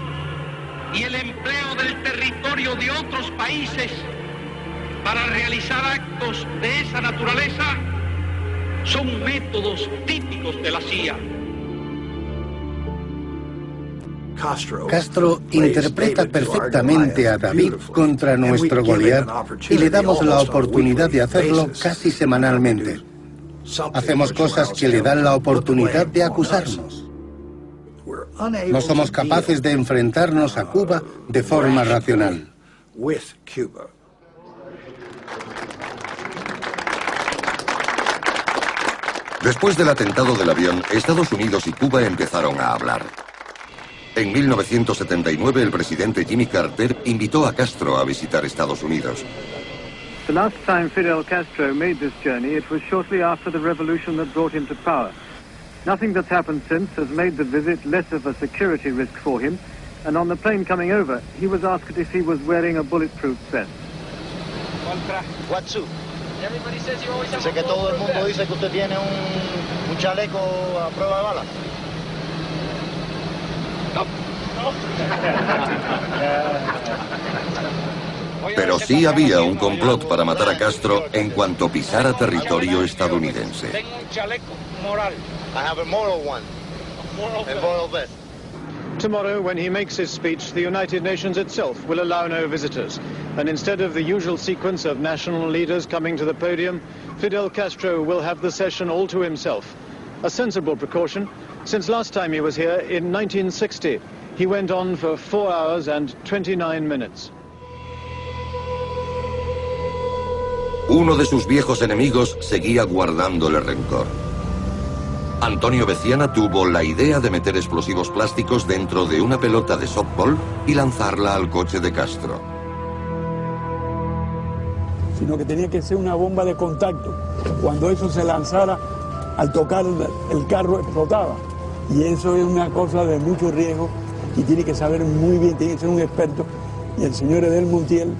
y el empleo del territorio de otros países para realizar actos de esa naturaleza son métodos típicos de la CIA. Castro interpreta perfectamente a David contra nuestro Goliat y le damos la oportunidad de hacerlo casi semanalmente. Hacemos cosas que le dan la oportunidad de acusarnos. No somos capaces de enfrentarnos a Cuba de forma racional. Después del atentado del avión, Estados Unidos y Cuba empezaron a hablar. En 1979, el presidente Jimmy Carter invitó a Castro a visitar Estados Unidos. The last time Fidel Castro made this journey, it was shortly after the revolution that brought him to power. Nothing that's happened since has made the visit less of a security risk for him, and on the plane coming over, he was asked if he was wearing a bulletproof vest. What suit? Dice que todo el mundo dice que usted tiene un chaleco a prueba de balas. Pero sí había un complot para matar a Castro en cuanto pisara territorio estadounidense. Tengo un chaleco moral. I have a moral one. A moral vest. Tomorrow, when he makes his speech, the United Nations itself will allow no visitors. And instead of the usual sequence of national leaders coming to the podium, Fidel Castro will have the session all to himself. A sensible precaution, since last time he was here in 1960. He went on for 4 hours and 29 minutes. Uno de sus viejos enemigos seguía guardándole rencor. Antonio Veciana tuvo la idea de meter explosivos plásticos dentro de una pelota de softball y lanzarla al coche de Castro. Sino que tenía que ser una bomba de contacto. Cuando eso se lanzara, al tocar el carro explotaba. Y eso es una cosa de mucho riesgo y tiene que saber muy bien, tiene que ser un experto. Y el señor Edel Montiel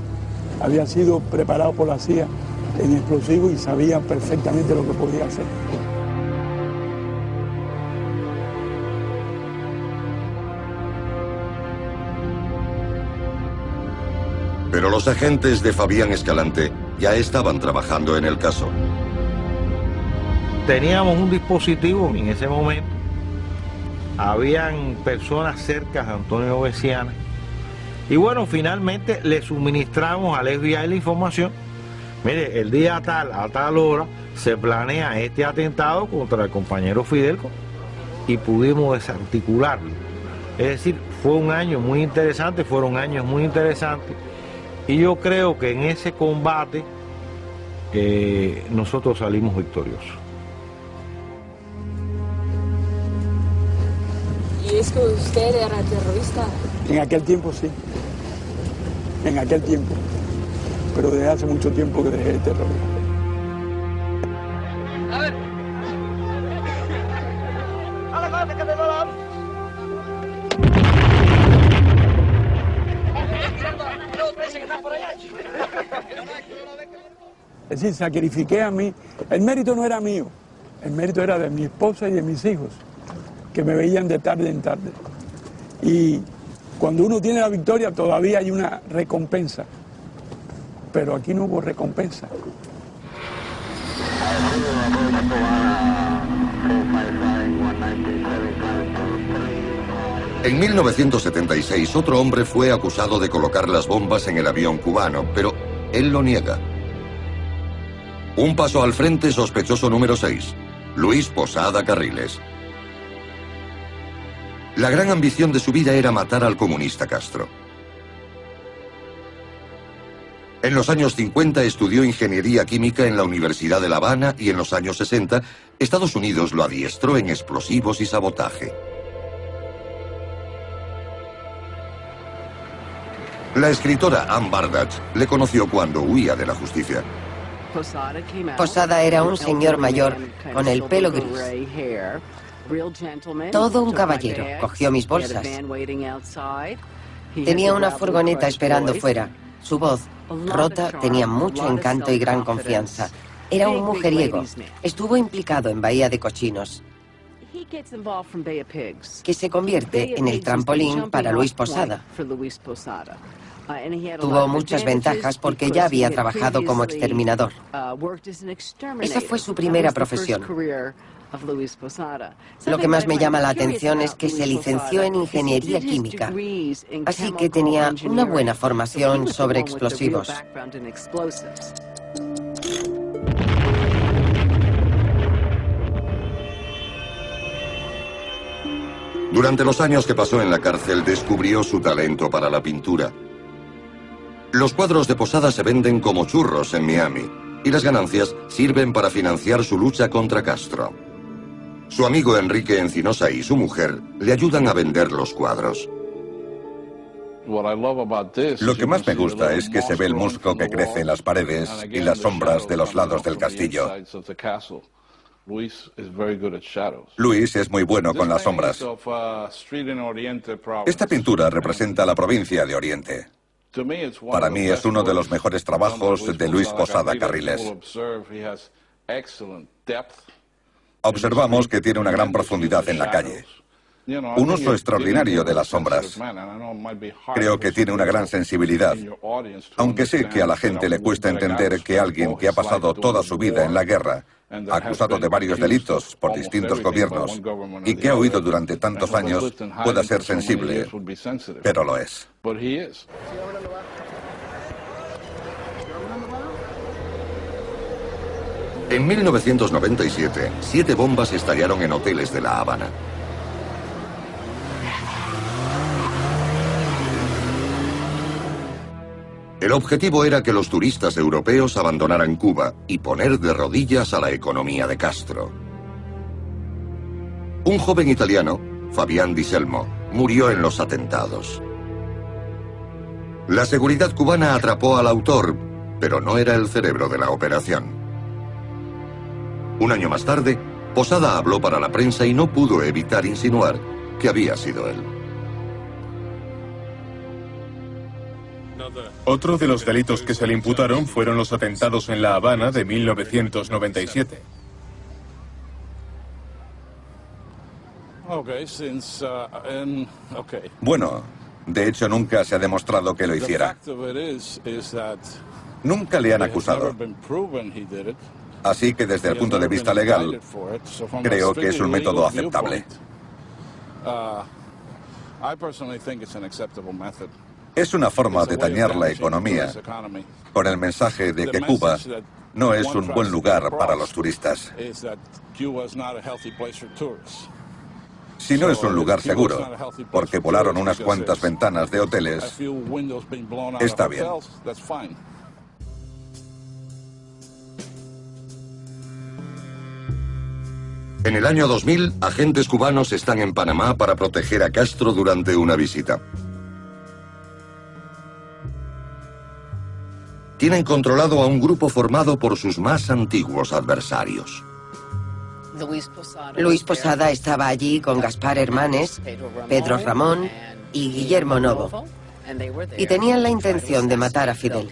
había sido preparado por la CIA en explosivos y sabía perfectamente lo que podía hacer. Pero los agentes de Fabián Escalante ya estaban trabajando en el caso. Teníamos un dispositivo en ese momento. Habían personas cerca de Antonio Veciana. Y bueno, finalmente le suministramos al FBI la información. Mire, el día tal, a tal hora, se planea este atentado contra el compañero Fidelco y pudimos desarticularlo. Es decir, fue un año muy interesante, fueron años muy interesantes. Y yo creo que en ese combate nosotros salimos victoriosos. ¿Y es que usted era terrorista? En aquel tiempo sí. En aquel tiempo. Pero desde hace mucho tiempo que dejé el terrorismo. A ver. Es decir, sacrifiqué a mí. El mérito no era mío. El mérito era de mi esposa y de mis hijos, que me veían de tarde en tarde. Y cuando uno tiene la victoria todavía hay una recompensa. Pero aquí no hubo recompensa. En 1976, otro hombre fue acusado de colocar las bombas en el avión cubano, pero él lo niega. Un paso al frente, sospechoso número 6, Luis Posada Carriles. La gran ambición de su vida era matar al comunista Castro. En los años 50 estudió ingeniería química en la Universidad de La Habana y en los años 60 Estados Unidos lo adiestró en explosivos y sabotaje. La escritora Ann Bardach le conoció cuando huía de la justicia. Posada era un señor mayor con el pelo gris. Todo un caballero. Cogió mis bolsas. Tenía una furgoneta esperando fuera. Su voz, rota, tenía mucho encanto y gran confianza. Era un mujeriego. Estuvo implicado en Bahía de Cochinos, que se convierte en el trampolín para Luis Posada. Tuvo muchas ventajas porque ya había trabajado como exterminador. Esa fue su primera profesión. Lo que más me llama la atención es que se licenció en ingeniería química, así que tenía una buena formación sobre explosivos. Durante los años que pasó en la cárcel descubrió su talento para la pintura. Los cuadros de Posada se venden como churros en Miami y las ganancias sirven para financiar su lucha contra Castro. Su amigo Enrique Encinosa y su mujer le ayudan a vender los cuadros. Lo que más me gusta es que se ve el musgo que crece en las paredes y las sombras de los lados del castillo. Luis es muy bueno con las sombras. Esta pintura representa la provincia de Oriente. Para mí es uno de los mejores trabajos de Luis Posada Carriles. Observamos que tiene una gran profundidad en la calle. Un uso extraordinario de las sombras. Creo que tiene una gran sensibilidad, aunque sé que a la gente le cuesta entender que alguien que ha pasado toda su vida en la guerra, acusado de varios delitos por distintos gobiernos y que ha huido durante tantos años, pueda ser sensible, pero lo es. En 1997, 7 bombas estallaron en hoteles de La Habana. El objetivo era que los turistas europeos abandonaran Cuba y poner de rodillas a la economía de Castro. Un joven italiano, Fabián Di Selmo, murió en los atentados. La seguridad cubana atrapó al autor, pero no era el cerebro de la operación. Un año más tarde, Posada habló para la prensa y no pudo evitar insinuar que había sido él. Otro de los delitos que se le imputaron fueron los atentados en La Habana de 1997. Bueno, de hecho nunca se ha demostrado que lo hiciera. Nunca le han acusado. Así que desde el punto de vista legal, creo que es un método aceptable. Es una forma de dañar la economía con el mensaje de que Cuba no es un buen lugar para los turistas. Si no es un lugar seguro, porque volaron unas cuantas ventanas de hoteles, está bien. En el año 2000, agentes cubanos están en Panamá para proteger a Castro durante una visita. Tienen controlado a un grupo formado por sus más antiguos adversarios. Luis Posada estaba allí con Gaspar Hermanes, Pedro Ramón y Guillermo Novo. Y tenían la intención de matar a Fidel.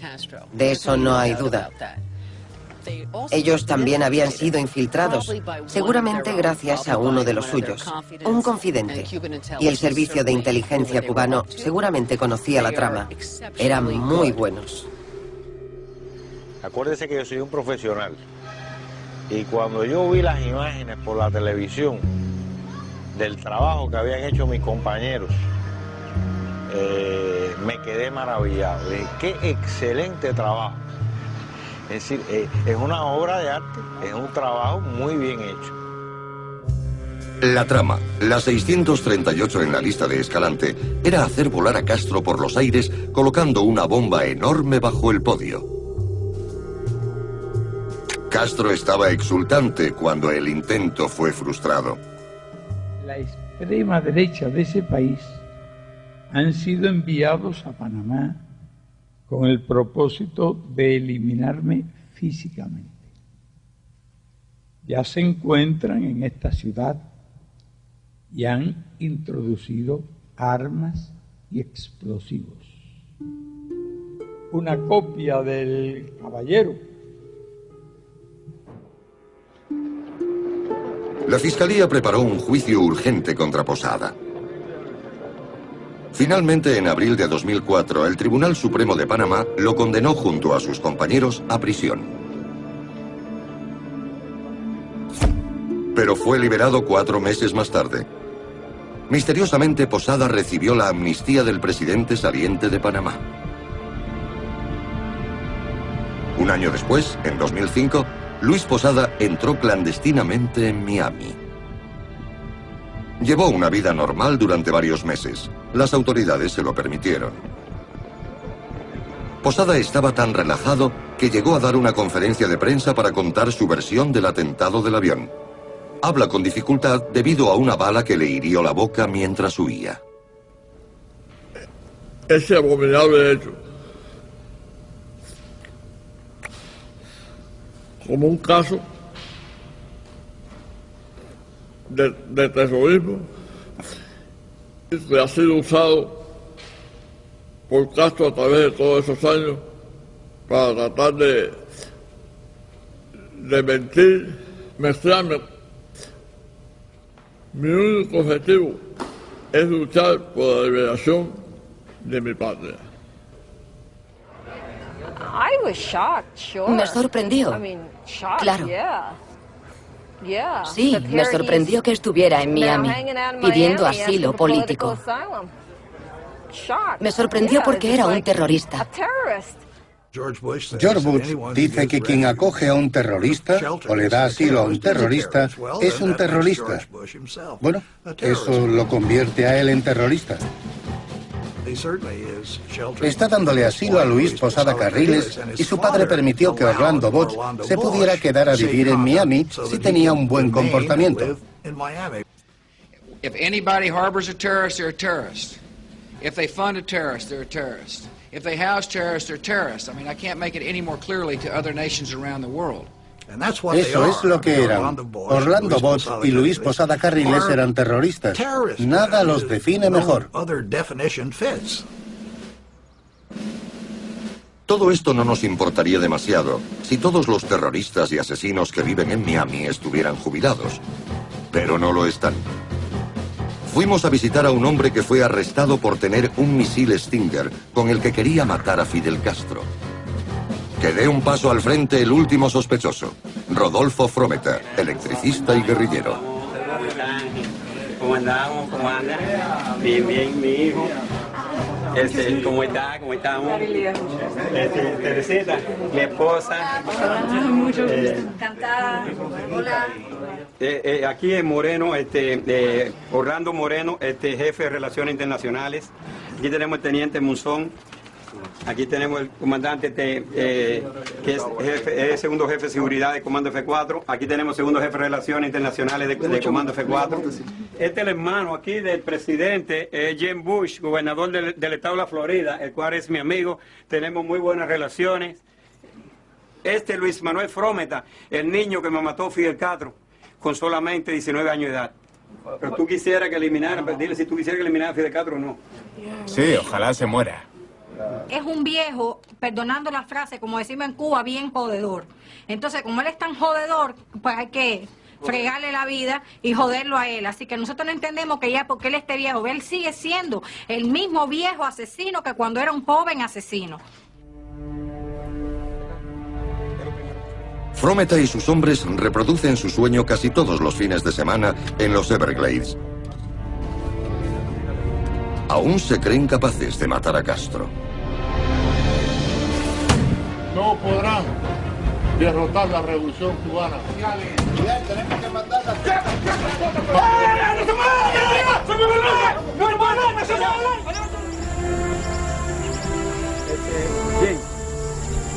De eso no hay duda. Ellos también habían sido infiltrados, seguramente gracias a uno de los suyos, un confidente. Y el servicio de inteligencia cubano seguramente conocía la trama. Eran muy buenos. Acuérdese que yo soy un profesional. Y cuando yo vi las imágenes por la televisión del trabajo que habían hecho mis compañeros, me quedé maravillado. Dije, qué excelente trabajo. Es decir, es una obra de arte, es un trabajo muy bien hecho. La trama, la 638 en la lista de Escalante, era hacer volar a Castro por los aires colocando una bomba enorme bajo el podio. Castro estaba exultante cuando el intento fue frustrado. La extrema derecha de ese país han sido enviados a Panamá con el propósito de eliminarme físicamente. Ya se encuentran en esta ciudad y han introducido armas y explosivos. Una copia del Caballero. La Fiscalía preparó un juicio urgente contra Posada. Finalmente, en abril de 2004, el Tribunal Supremo de Panamá lo condenó junto a sus compañeros a prisión. Pero fue liberado 4 meses más tarde. Misteriosamente, Posada recibió la amnistía del presidente saliente de Panamá. Un año después, en 2005, Luis Posada entró clandestinamente en Miami. Llevó una vida normal durante varios meses. Las autoridades se lo permitieron. Posada estaba tan relajado que llegó a dar una conferencia de prensa para contar su versión del atentado del avión. Habla con dificultad debido a una bala que le hirió la boca mientras huía. Ese abominable hecho, como un caso de terrorismo que ha sido usado por Castro a través de todos esos años para tratar de mentir, mezclarme. Mi único objetivo es luchar por la liberación de mi patria. Me sorprendió. Claro. Sí, me sorprendió que estuviera en Miami, pidiendo asilo político. Me sorprendió porque era un terrorista. George Bush dice que quien acoge a un terrorista o le da asilo a un terrorista es un terrorista. Bueno, eso lo convierte a él en terrorista. Está dándole asilo a Luis Posada Carriles y su padre permitió que Orlando Bosch se pudiera quedar a vivir en Miami si tenía un buen comportamiento. If anybody harbors a terrorist, they're a terrorist. If they fund a terrorist, they're a terrorist. If they house terrorists, they're terrorists. I mean, I can't make it any more clearly to other nations around the world. Eso es lo que eran. Orlando Bosch y Luis Posada Carriles eran terroristas. Nada los define mejor. Todo esto no nos importaría demasiado si todos los terroristas y asesinos que viven en Miami estuvieran jubilados. Pero no lo están. Fuimos a visitar a un hombre que fue arrestado por tener un misil Stinger con el que quería matar a Fidel Castro. Que dé un paso al frente el último sospechoso, Rodolfo Frometa, electricista y guerrillero. ¿Cómo andamos? ¿Cómo anda? Bien, bien, mi hijo. ¿Cómo está? ¿Cómo estamos? Teresita, mi esposa. Mucho gusto. Encantada. Hola. Aquí es Moreno, Orlando Moreno, jefe de Relaciones Internacionales. Aquí tenemos el teniente Monzón. Aquí tenemos el comandante que es segundo jefe de seguridad de Comando F4. Aquí tenemos segundo jefe de Relaciones Internacionales de Comando F4. Este es el hermano aquí del presidente Jeb Bush, gobernador del estado de la Florida, el cual es mi amigo. Tenemos muy buenas relaciones. Luis Manuel Frometa, el niño que me mató Fidel Castro con solamente 19 años de edad. Pero tú quisieras que eliminaran, dile si tú quisieras que eliminaran a Fidel Castro o no. Sí, ojalá se muera. Es un viejo, perdonando la frase, como decimos en Cuba, bien jodedor. Entonces, como él es tan jodedor, pues hay que fregarle la vida y joderlo a él. Así que nosotros no entendemos que ya porque él esté viejo, él sigue siendo el mismo viejo asesino que cuando era un joven asesino. Frometa y sus hombres reproducen su sueño casi todos los fines de semana en los Everglades. Aún se creen capaces de matar a Castro. No podrán derrotar la revolución cubana. Tenemos que matarla. Bien,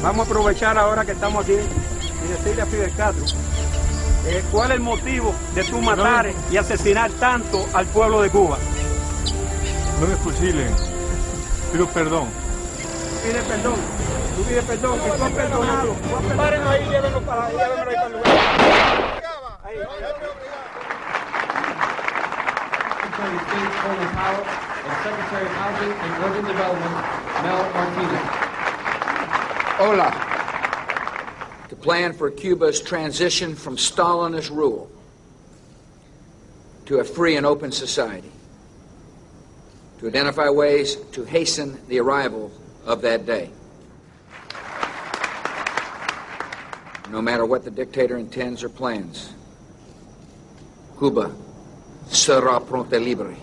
vamos a aprovechar ahora que estamos aquí y decirle a Fidel Castro cuál es el motivo de tú matar y asesinar tanto al pueblo de Cuba. No me fusilen. Pido perdón. Pide perdón. Tú pides perdón, que tú has perdonado. Paren ahí, llévenlo para ahí, llévenlo ahí para el lugar. Ahí. Secretary of State Colin Powell and Secretary of Housing and Urban Development Mel Martinez. Hola. To plan for Cuba's transition from Stalinist rule to a free and open society. To identify ways to hasten the arrival of that day. No matter what the dictator intends or plans, Cuba será pronto libre.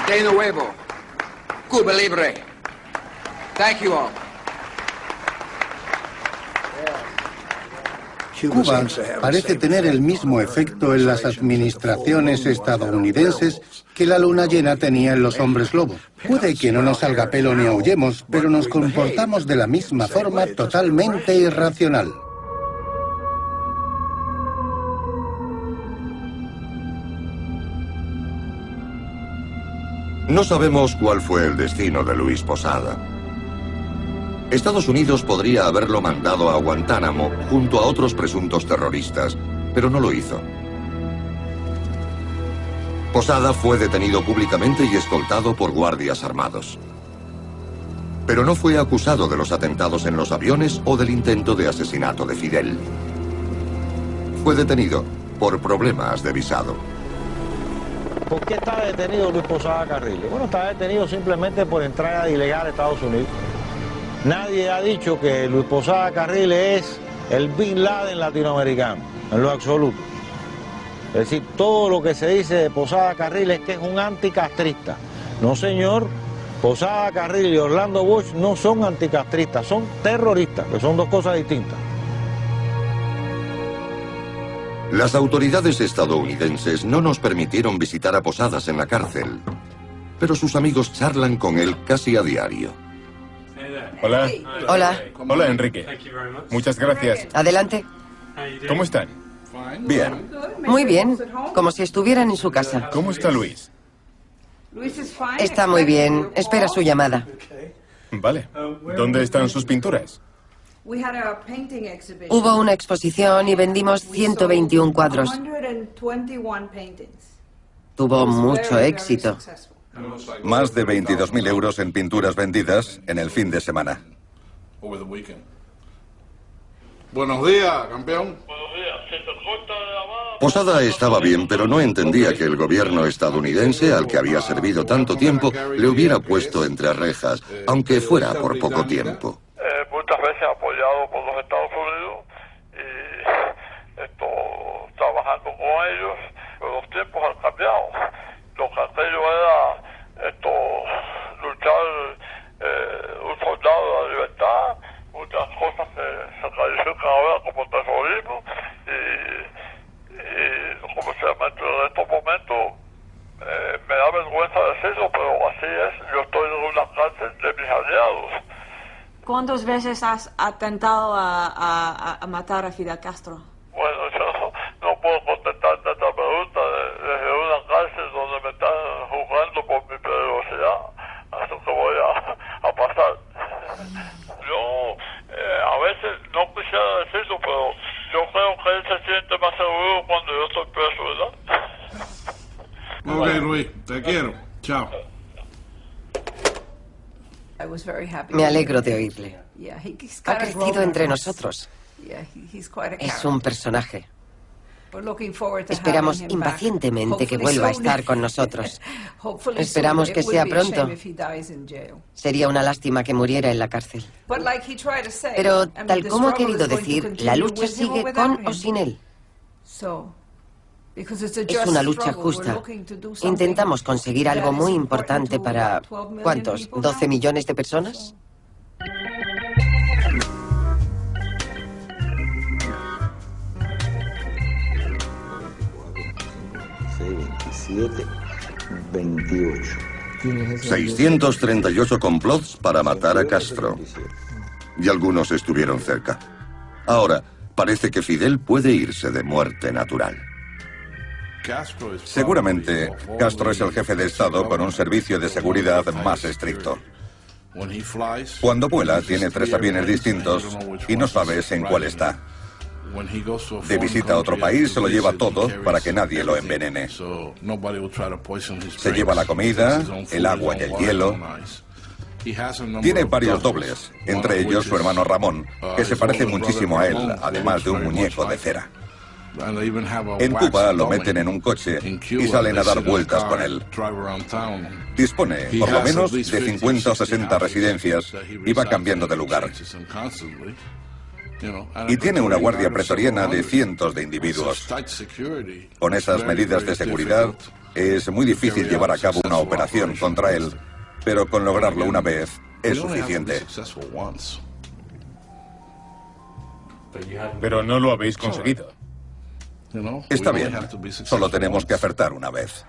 De nuevo, Cuba libre. Thank you all. Cuba parece tener el mismo efecto en las administraciones estadounidenses que la luna llena tenía en los hombres lobo. Puede que no nos salga pelo ni aullemos, pero nos comportamos de la misma forma totalmente irracional. No sabemos cuál fue el destino de Luis Posada. Estados Unidos podría haberlo mandado a Guantánamo junto a otros presuntos terroristas, pero no lo hizo. Posada fue detenido públicamente y escoltado por guardias armados. Pero no fue acusado de los atentados en los aviones o del intento de asesinato de Fidel. Fue detenido por problemas de visado. ¿Por qué está detenido Luis Posada Carriles? Bueno, está detenido simplemente por entrada ilegal a Estados Unidos. Nadie ha dicho que Luis Posada Carriles es el Bin Laden latinoamericano, en lo absoluto. Es decir, todo lo que se dice de Posada Carriles es que es un anticastrista. No, señor, Posada Carriles y Orlando Bosch no son anticastristas, son terroristas, que son dos cosas distintas. Las autoridades estadounidenses no nos permitieron visitar a Posadas en la cárcel, pero sus amigos charlan con él casi a diario. Hola. Hola. Hola, Enrique. Muchas gracias. Adelante. ¿Cómo están? Bien. Muy bien, como si estuvieran en su casa. ¿Cómo está Luis? Está muy bien. Espera su llamada. Vale. ¿Dónde están sus pinturas? Hubo una exposición y vendimos 121 cuadros. Tuvo mucho éxito. Más de 22.000 euros en pinturas vendidas en el fin de semana. Buenos días, campeón. Posada estaba bien, pero no entendía que el gobierno estadounidense, al que había servido tanto tiempo, le hubiera puesto entre rejas, aunque fuera por poco tiempo. Muchas veces apoyado por los Estados Unidos y trabajando con ellos, pero los tiempos han cambiado. Lo que aquello era luchar un soldado de la libertad, muchas cosas que se califican ahora como terrorismo y como se llama, en estos momentos me da vergüenza decirlo, pero así es. Yo estoy en una cárcel de mis aliados. ¿Cuántas veces has atentado a matar a Fidel Castro? Bueno, yo no puedo contestarte esta pregunta desde una cárcel donde me están juzgando por mi peligrosidad. Eso que voy a pasar. Yo a veces no quisiera decirlo, pero yo creo que él se siente más seguro cuando yo estoy preso, ¿verdad? Ok, Luis, te quiero. Chao. Me alegro de oírle. Ha crecido entre nosotros. Es un personaje. Esperamos impacientemente que vuelva a estar con nosotros. Esperamos que sea pronto. Sería una lástima que muriera en la cárcel. Pero, tal como ha querido decir, la lucha sigue con o sin él. Es una lucha justa. Intentamos conseguir algo muy importante para... ¿cuántos? ¿12 millones de personas? ...27, 28. 638 complots para matar a Castro. Y algunos estuvieron cerca. Ahora, parece que Fidel puede irse de muerte natural. Seguramente, Castro es el jefe de Estado con un servicio de seguridad más estricto. Cuando vuela, tiene 3 aviones distintos y no sabes en cuál está. De visita a otro país, se lo lleva todo para que nadie lo envenene. Se lleva la comida, el agua y el hielo. Tiene varios dobles, entre ellos su hermano Ramón, que se parece muchísimo a él, además de un muñeco de cera. En Cuba lo meten en un coche y salen a dar vueltas con él. Dispone, por lo menos, de 50 o 60 residencias y va cambiando de lugar. Y tiene una guardia pretoriana de cientos de individuos. Con esas medidas de seguridad, es muy difícil llevar a cabo una operación contra él, pero con lograrlo una vez es suficiente. Pero no lo habéis conseguido. Está bien, solo tenemos que acertar una vez.